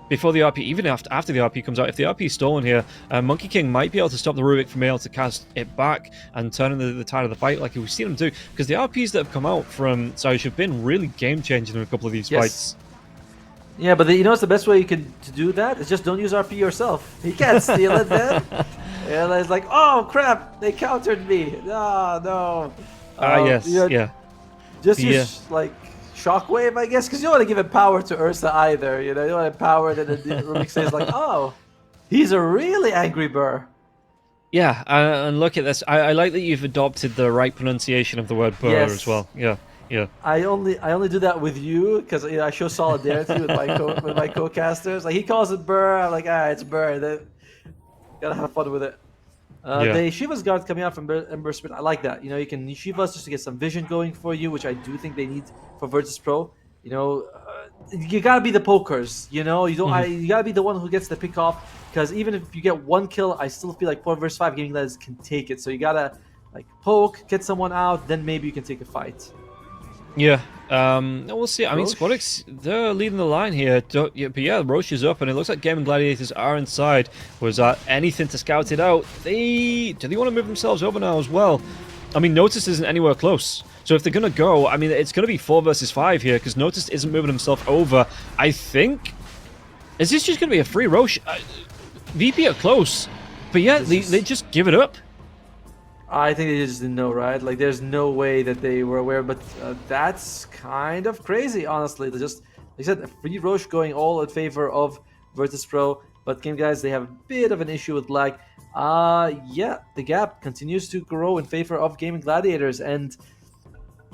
before the RP, even after the RP comes out, if the RP is stolen here, Monkey King might be able to stop the Rubik from being able to cast it back and turn the tide of the fight like we've seen him do. Because the RPs that have come out from Sayush have been really game-changing in a couple of these fights. Yeah, but what's the best way to do that? Is just don't use RP yourself. He can't steal it then. And it's like, oh crap, they countered me. No. Yes, yeah. Just use like Shockwave, I guess, because you don't want to give it power to Ursa either. You don't want to power that Rubik says like, oh, he's a really angry burr. Yeah, and look at this. I like that you've adopted the right pronunciation of the word burr as well. Yeah. Yeah. I only do that with you because I show solidarity with my co-casters. Like he calls it burr, I'm like, it's burr. Gotta have fun with it. The Shiva's Guard coming out from Ember Spirit, I like that. You can Shivas just to get some vision going for you, which I do think they need for Virtus.Pro. You gotta be the pokers. You don't. You gotta be the one who gets the pick off. Because even if you get one kill, I still feel like 4 versus 5 gaming gladiators can take it. So you gotta like poke, get someone out, then maybe you can take a fight. Yeah, we'll see. I mean, Squadix, they're leading the line here. But yeah, Roche is up, and it looks like Gaming Gladiators are inside. Was that anything to scout it out? Do they want to move themselves over now as well? I mean, Notice isn't anywhere close. So if they're going to go, I mean, it's going to be 4 versus 5 here, because Notice isn't moving himself over. I think... Is this just going to be a free Roche? VP are close. But yeah, they just give it up. I think they just didn't know, right? Like, there's no way that they were aware, but that's kind of crazy, honestly. They just, like I said, a free Roche going all in favor of Virtus.Pro, but game guys, they have a bit of an issue with lag. Yeah, the gap continues to grow in favor of Gaming Gladiators, and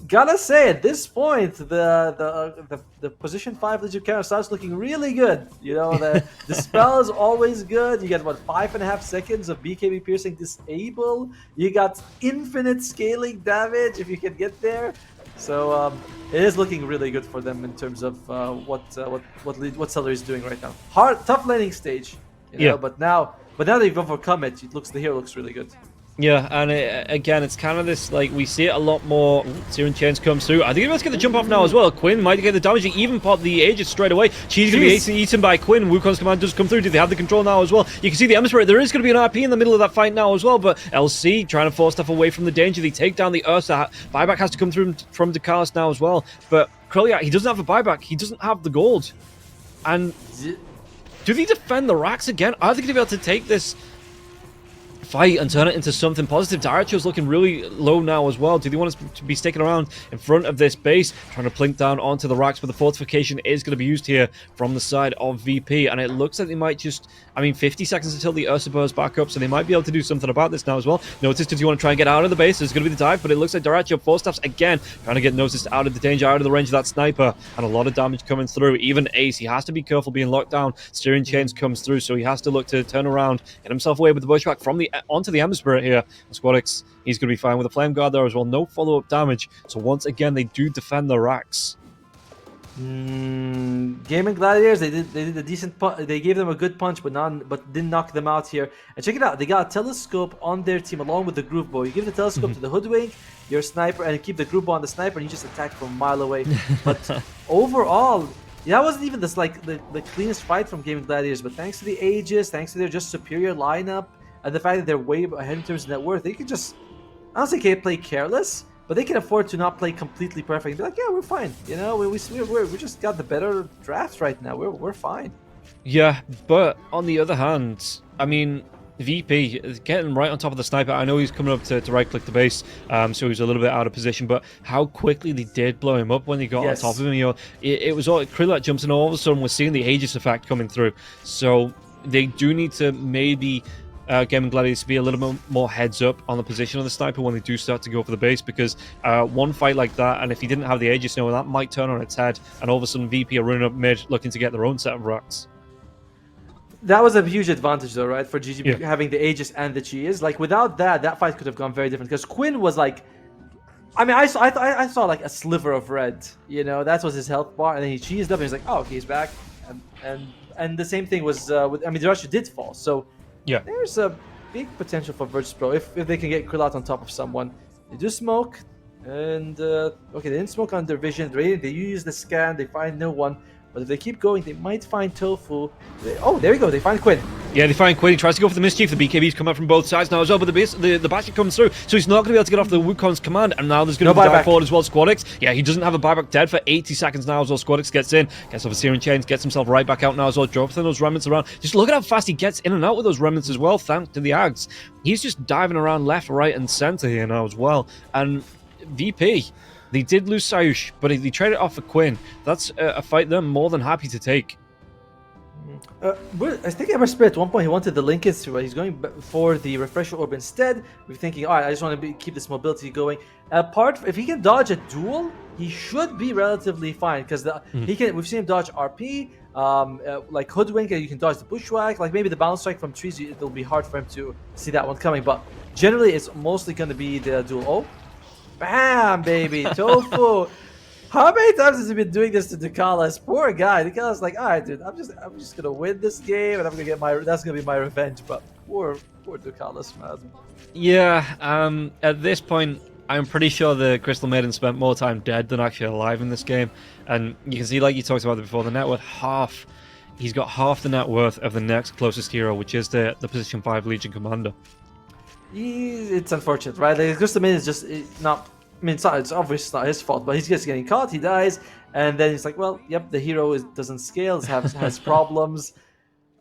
gotta say, at this point, the position 5 Legion counter starts looking really good. The spell is always good. You get, 5.5 seconds of BKB piercing disable. You got infinite scaling damage if you can get there. So it is looking really good for them in terms of what Celery is doing right now. Tough laning stage, but now they've overcome it. The hero looks really good. Yeah, and again, it's kind of this, like, we see it a lot more. Searing Chains comes through. I think he must get the jump off now as well. Quinn might get the damage. He even popped the Aegis straight away. She's going to be eaten by Quinn. Wukong's command does come through. Do they have the control now as well? You can see the Emperor. There is going to be an RP in the middle of that fight now as well, but LC trying to force stuff away from the danger. They take down the Ursa. Buyback has to come through from Descartes now as well, but Krylliak, he doesn't have a buyback. He doesn't have the gold. And do they defend the racks again? Are they going to be able to take this fight and turn it into something positive? Daracho's looking really low now as well. Do they want to be sticking around in front of this base, trying to plink down onto the racks? But the fortification is going to be used here from the side of VP, and it looks like they might just, 50 seconds until the Ursa burrs back up, so they might be able to do something about this now as well. Notice, does he want to try and get out of the base? There's going to be the dive, but it looks like Daracho 4-steps again, trying to get Notice out of the danger, out of the range of that sniper, and a lot of damage coming through. Even Ace, he has to be careful being locked down. Searing Chains comes through, so he has to look to turn around, get himself away with the bushback from onto the Ember Spirit here. And Squadix, he's going to be fine with the Flame Guard there as well. No follow-up damage. So once again, they do defend the racks. Gaming Gladiators, they did a decent punch. They gave them a good punch, but didn't knock them out here. And check it out, they got a telescope on their team along with the groove bow. You give the telescope to the hoodwink, your sniper, and keep the groove bow on the sniper, and you just attack from a mile away. But overall, that wasn't even the cleanest fight from Gaming Gladiators. But thanks to the Aegis, thanks to their just superior lineup, and the fact that they're way ahead in terms of net worth, they can just, I don't say can't play careless, but they can afford to not play completely perfect and be like, yeah, we're fine. We just got the better draft right now. We're fine. Yeah, but on the other hand, VP is getting right on top of the sniper. I know he's coming up to right-click the base, so he's a little bit out of position, but how quickly they did blow him up when they got on top of him. You know, it was all Krillak jumps, and all of a sudden we're seeing the Aegis effect coming through. So they do need to maybe Gaming Gladiators to be a little bit more heads up on the position of the sniper when they do start to go for the base, because one fight like that, and if he didn't have the Aegis, you know, that might turn on its head, and all of a sudden VP are running up mid looking to get their own set of racks. That was a huge advantage, though, right? For GG Yeah. having the Aegis and the Cheese. Like, without that, that fight could have gone very different. Because Quinn was like, I mean, I saw like a sliver of red. You know, that was his health bar, and then he cheesed up, and he's like, oh, okay, he's back. And the same thing was with. I mean, the Russia did fall, so Yeah. there's a big potential for Virtus.PRO if they can get Krillak on top of someone. They do smoke, and okay, they didn't smoke on their vision. They use the scan. They find no one. But if they keep going, they might find Tofu. Oh, there we go. They find Quinn. Yeah, they find Quinn. He tries to go for the mischief. The BKB's come up from both sides now as well, but the basket comes through, so he's not going to be able to get off the Wukong's command. And now there's going to be dive forward as well. Squadix. Yeah, he doesn't have a buyback, dead for 80 seconds now as well. Squadix gets in, gets off a Searing Chains, gets himself right back out now as well. Drops those remnants around. Just look at how fast he gets in and out with those remnants as well, thanks to the Ags. He's just diving around left, right, and center here now as well. And VP, they did lose Sayush, but they traded it off for Quinn. That's a fight they're more than happy to take. I think Everspirit at one point he wanted the linkage through. He's going for the refresher orb instead. We're thinking, all right, I just want to keep this mobility going. If he can dodge a duel, he should be relatively fine because he can. We've seen him dodge RP, like Hoodwink. You can dodge the Bushwhack. Like maybe the Balance Strike from trees. It'll be hard for him to see that one coming. But generally, it's mostly going to be the duel. Oh. Bam, baby, Tofu. How many times has he been doing this to Dukalas? Poor guy. Dukalas like, all right, dude, I'm just gonna win this game, and I'm gonna get that's gonna be my revenge. But poor Dukalas, man. Yeah. At this point, I'm pretty sure the Crystal Maiden spent more time dead than actually alive in this game, and you can see, like you talked about it before, the net worth half. He's got half the net worth of the next closest hero, which is the position 5 Legion Commander. It's unfortunate, right? Like, Crystal Maiden is just not. I mean, it's obviously not his fault, but he's just getting caught. He dies, and then he's like, "Well, yep, the hero doesn't scale, has problems."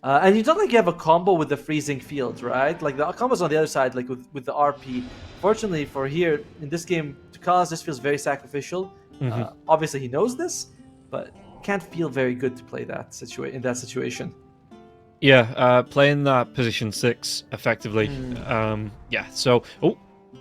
And you don't like you have a combo with the freezing field, right? Like the combos on the other side, like with the RP. Fortunately for here in this game, Tukalas just feels very sacrificial. Obviously, he knows this, but can't feel very good to play that in that situation. Yeah, playing that position 6 effectively. Yeah. So,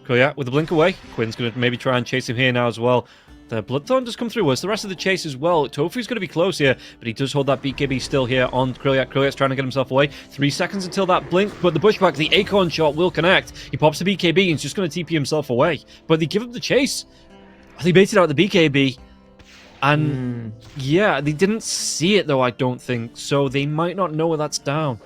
yeah, with the blink away, Quinn's going to maybe try and chase him here now as well. The Bloodthorn does come through. Where's the rest of the chase as well? Tofu's going to be close here, but he does hold that BKB still here on Krillak. Krillak's trying to get himself away. 3 seconds until that blink, but the Bushwhack, the Acorn shot will connect. He pops the BKB and he's just going to TP himself away. But they give him the chase. They baited out the BKB. And yeah, they didn't see it though, I don't think. So they might not know where that's down.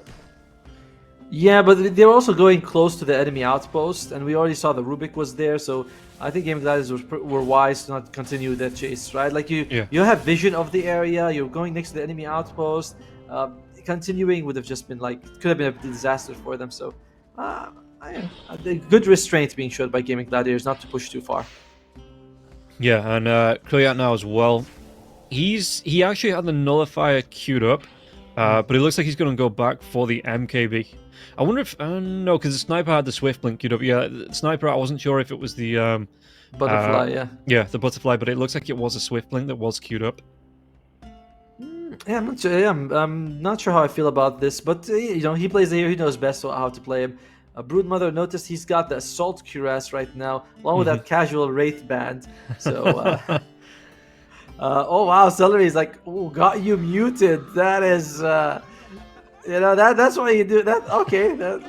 Yeah, but they're also going close to the enemy outpost, and we already saw the Rubik was there, so I think Gaming Gladiators were wise to not continue that chase, right? Like you have vision of the area, you're going next to the enemy outpost. Continuing would have just been could have been a disaster for them. So, good restraint being showed by Gaming Gladiators not to push too far. Yeah, and Krillak now as well. He actually had the nullifier queued up, but it looks like he's going to go back for the MKB. I wonder if no, because the sniper had the swift blink queued up. Yeah, the sniper. I wasn't sure if it was the butterfly. Yeah, the butterfly, but it looks like it was a swift blink that was queued up. Yeah, I'm not sure. Yeah, I'm not sure how I feel about this, but he plays the hero. He knows best how to play him. Broodmother noticed he's got the assault cuirass right now, along with that casual wraith band. So, oh wow, Celery's like, oh, got you muted. That is, that's why you do that. Okay,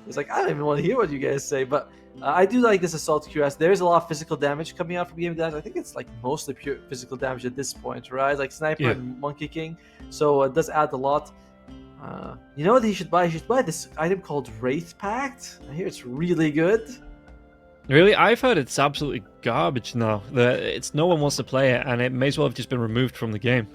it's like I don't even want to hear what you guys say, but I do like this assault cuirass. There's a lot of physical damage coming out from Game Dash. I think it's like mostly pure physical damage at this point, right? Like Sniper and Monkey King, so it does add a lot. You know what he should buy? He should buy this item called Wraith Pact. I hear it's really good. Really? I've heard it's absolutely garbage now. No one wants to play it, and it may as well have just been removed from the game.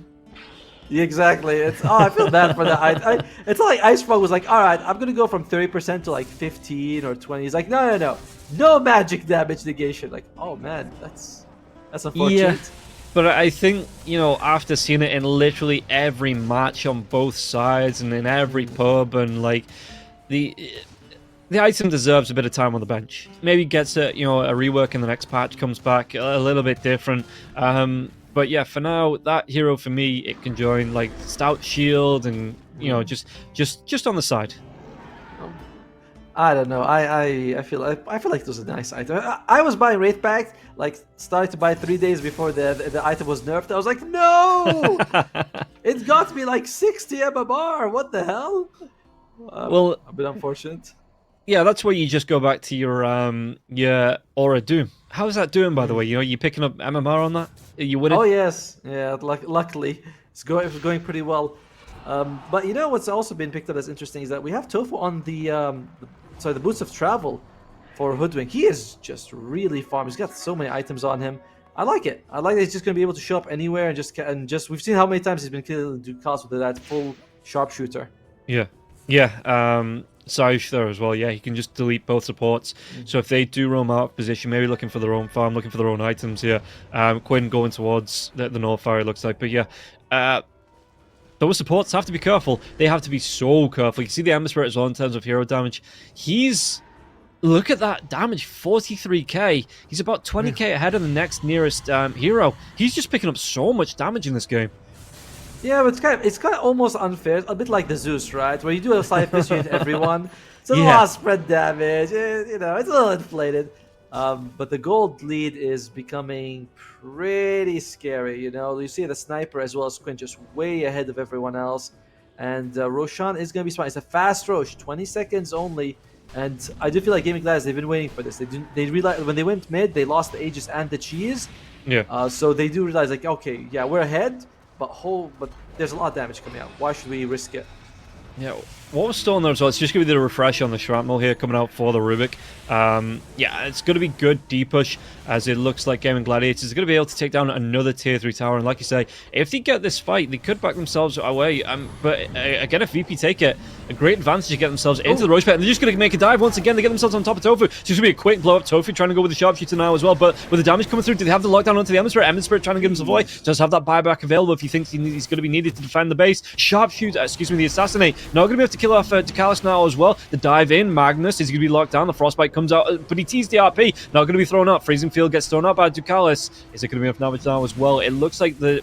Yeah, exactly. I feel bad for that. It's like Icefrog was like, all right, I'm gonna go from 30% to like 15 or 20. He's like, no magic damage negation. Like, oh man, that's unfortunate. Yeah. But I think, after seeing it in literally every match on both sides and in every pub, and the the item deserves a bit of time on the bench. Maybe gets a a rework in the next patch, comes back a little bit different. But yeah, for now, that hero for me, it can join like Stout Shield and just on the side. I don't know. I feel like it was a nice item. I was buying Wraith Pact, like started to buy 3 days before the item was nerfed. I was like, no, it got me like 60 MMR. What the hell? Well, a bit unfortunate. yeah, that's where you just go back to your Aura Doom. How's that doing, by the way? You picking up MMR on that? You winning? Oh yes, yeah. Luckily, it was going pretty well. But you know what's also been picked up as interesting is that we have Tofu on the Boots of Travel for Hoodwink. He is just really farm. He's got so many items on him. I like it. I like that he's just going to be able to show up anywhere and just we've seen how many times he's been killing Ducals with that full sharpshooter. Yeah. Saish there as well. Yeah, he can just delete both supports. So if they do roam out of position, maybe looking for their own farm, looking for their own items here. Quinn going towards the North Fire, it looks like. But yeah, those supports have to be careful. They have to be so careful. You see the Ember Spirit as well in terms of hero damage. Look at that damage, 43k. He's about 20k ahead of the next nearest hero. He's just picking up so much damage in this game. Yeah, but it's kind of almost unfair. A bit like the Zeus, right? Where you do a Cypress unit everyone. It's a lot of spread damage. It's a little inflated. But the gold lead is becoming pretty scary. You see the sniper as well as Quinn just way ahead of everyone else. And Roshan is going to be smart. It's a fast Rosh, 20 seconds only. And I do feel like Gaming Gladiators, they've been waiting for this. They realized when they went mid, they lost the Aegis and the Cheese. Yeah. So they do realize, like, okay, yeah, we're ahead. But there's a lot of damage coming out. Why should we risk it? Yeah, what was still on there as well, it's just going to be the refresh on the Shrapnel here coming out for the Rubik. Yeah, it's going to be good D-push, as it looks like Gaming Gladiators are going to be able to take down another Tier 3 tower. And like you say, if they get this fight, they could back themselves away. But again, if VP take it, a great advantage to get themselves into the Roach Pit. And they're just going to make a dive once again. They get themselves on top of Tofu. So it's going to be a quick blow up. Tofu trying to go with the Sharpshooter now as well. But with the damage coming through, do they have the lockdown onto the Ember Spirit? Ember Spirit trying to give himself away. Does have that buyback available if he thinks he's going to be needed to defend the base. Sharpshooter, the Assassinate. Not going to be able to kill off Ducalis now as well. The dive in, Magnus is going to be locked down. The Frostbite comes out, but he teased the RP. Not going to be thrown up. Freezing Field gets thrown up by Ducalis. Is it going to be enough damage now as well? It looks like they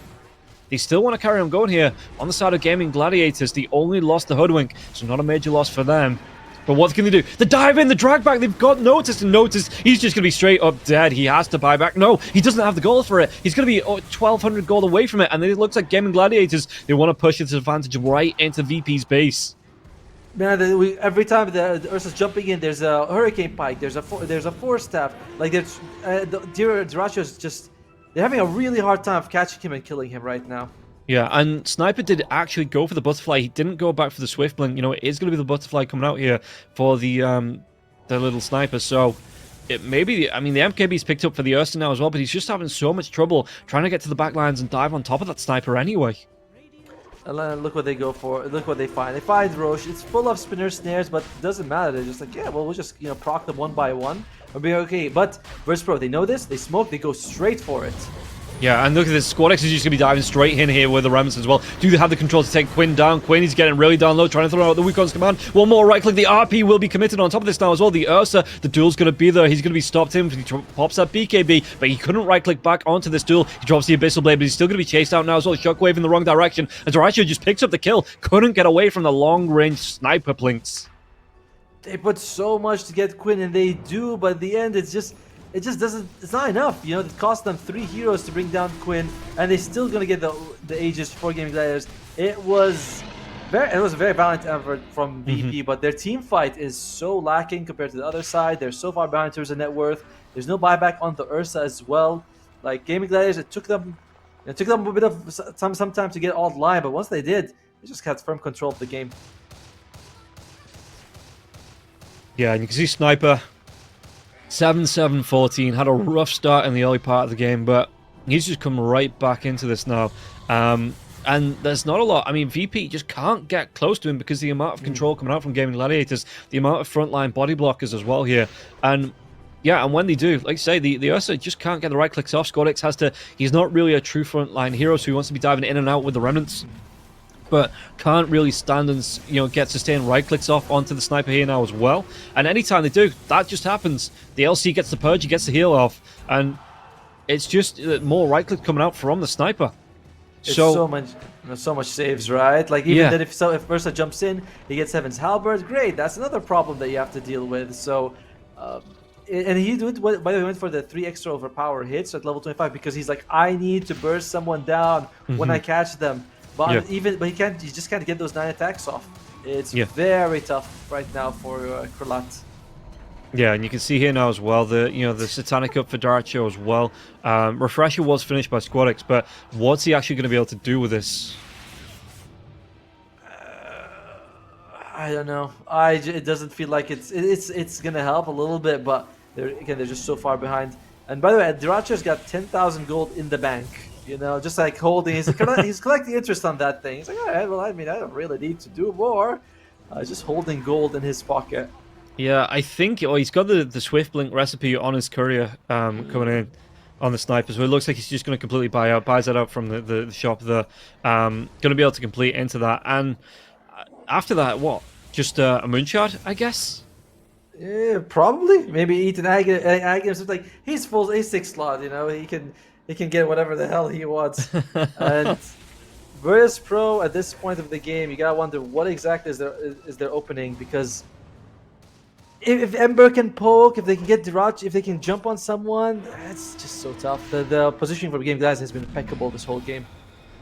still want to carry on going here. On the side of Gaming Gladiators, they only lost the Hoodwink, so not a major loss for them. But what can they do? The dive in, the drag back, they've got noticed and noticed. He's just going to be straight up dead. He has to buy back. No, he doesn't have the gold for it. He's going to be 1,200 gold away from it. And then it looks like Gaming Gladiators, they want to push this advantage right into VP's base. Man, every time the Ursa's jumping in, there's a Hurricane Pike, there's a Force Staff. Like, Duracio's just... They're having a really hard time of catching him and killing him right now. Yeah, and Sniper did actually go for the Butterfly. He didn't go back for the Swift Blink. It is going to be the Butterfly coming out here for the little Sniper. So it maybe, the MKB's picked up for the Ursa now as well, but he's just having so much trouble trying to get to the back lines and dive on top of that Sniper anyway. And look what they go for. Look what they find. They find Roche. It's full of spinner snares, but it doesn't matter. They're just like, yeah, well, we'll just proc them one by one. We'll be okay. But VirTUS.PRO, they know this. They smoke. They go straight for it. Yeah, and look at this. Squad X is just going to be diving straight in here with the Remnants as well. Do they have the control to take Quinn down? Quinn is getting really down low, trying to throw out the Wukon's command. One more right click. The RP will be committed on top of this now as well. The Ursa, the duel's going to be there. He's going to be stopped in. He pops that BKB, but he couldn't right click back onto this duel. He drops the Abyssal Blade, but he's still going to be chased out now as well. Shockwave in the wrong direction. And Duraccio just picks up the kill. Couldn't get away from the long range sniper plinks. They put so much to get Quinn, and they do, but at the end, it just doesn't. It's not enough. It cost them 3 heroes to bring down Quinn, and they're still gonna get the Aegis for Gaming Gladiators. It was a very valiant effort from VP, but their team fight is so lacking compared to the other side. They're so far behind in terms of net worth. There's no buyback on the Ursa as well. Like Gaming Gladiators, it took them a bit of some time to get online, but once they did, they just had firm control of the game. Yeah, and you can see Sniper 7-7-14, had a rough start in the early part of the game, but he's just come right back into this now. And there's not a lot. VP just can't get close to him because the amount of control coming out from Gaming Gladiators, the amount of frontline body blockers as well here. And yeah, and when they do, like I say, the Ursa just can't get the right clicks off. Squad X he's not really a true frontline hero, so he wants to be diving in and out with the Remnants. but can't really stand and get sustained right clicks off onto the sniper here now as well. And anytime they do, that just happens. The LC gets the purge, he gets the heal off, and it's just more right click coming out from the sniper. It's so much saves, right? Like even that if Versa jumps in, he gets Heaven's Halberd. Great, that's another problem that you have to deal with. So, and he by the way went for the 3 extra overpower hits at level 25 because he's like, I need to burst someone down when I catch them. But he just can't get those 9 attacks off. It's very tough right now for Kralat. Yeah, and you can see here now as well the Satanic up for Darcho as well. Refresher was finished by Squadix, but what's he actually going to be able to do with this? I don't know. It doesn't feel like it's gonna help a little bit, but they're just so far behind. And by the way, Diracho's got 10,000 gold in the bank. You know, just like holding. He's collecting interest on that thing. He's like, all right, well, I mean, I don't really need to do more. Just holding gold in his pocket. Yeah, I think he's got the Swift Blink recipe on his courier coming in on the sniper, so it looks like he's just going to completely buys that out from the shop there. Going to be able to complete into that, and after that, what? Just a moonshot, I guess? Yeah, probably. Maybe eat an Aghanim. Like he's 6 slot, you know, he can get whatever the hell he wants. And VIRTUS.PRO at this point of the game, you gotta wonder what exactly is their opening, because if Ember can poke, if they can get Dirac, if they can jump on someone, it's just so tough. The positioning for the game, guys, has been impeccable this whole game.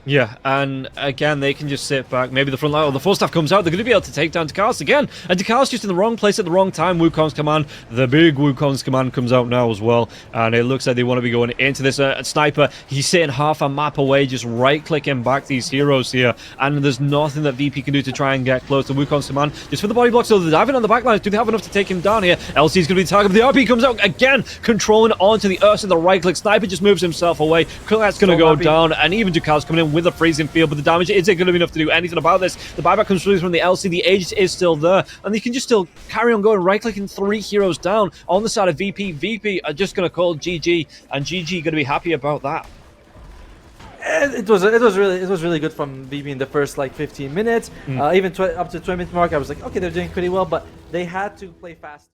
Yeah, and again, they can just sit back. Maybe the front line or the full staff comes out. They're going to be able to take down Dakalis again. And Dakalis just in the wrong place at the wrong time. Wukong's command, the big Wukong's command comes out now as well. And it looks like they want to be going into this sniper. He's sitting half a map away, just right-clicking back these heroes here. And there's nothing that VP can do to try and get close to Wukong's command. Just for the body block, so they're diving on the backlines. Do they have enough to take him down here? LC's going to be the target. The RP comes out again, controlling onto the Ursa. The right-click sniper just moves himself away. Krillat's going to go down. And even Dakalis coming in with a freezing field, but the damage isn't going to be enough to do anything about this. The buyback comes through from the LC, the Aegis is still there, and they can just still carry on going, right-clicking 3 heroes down on the side of VP. VP are just going to call GG, and GG going to be happy about that. It was really good from VP in the first like 15 minutes, even up to the 20-minute mark. I was like, okay, they're doing pretty well, but they had to play fast.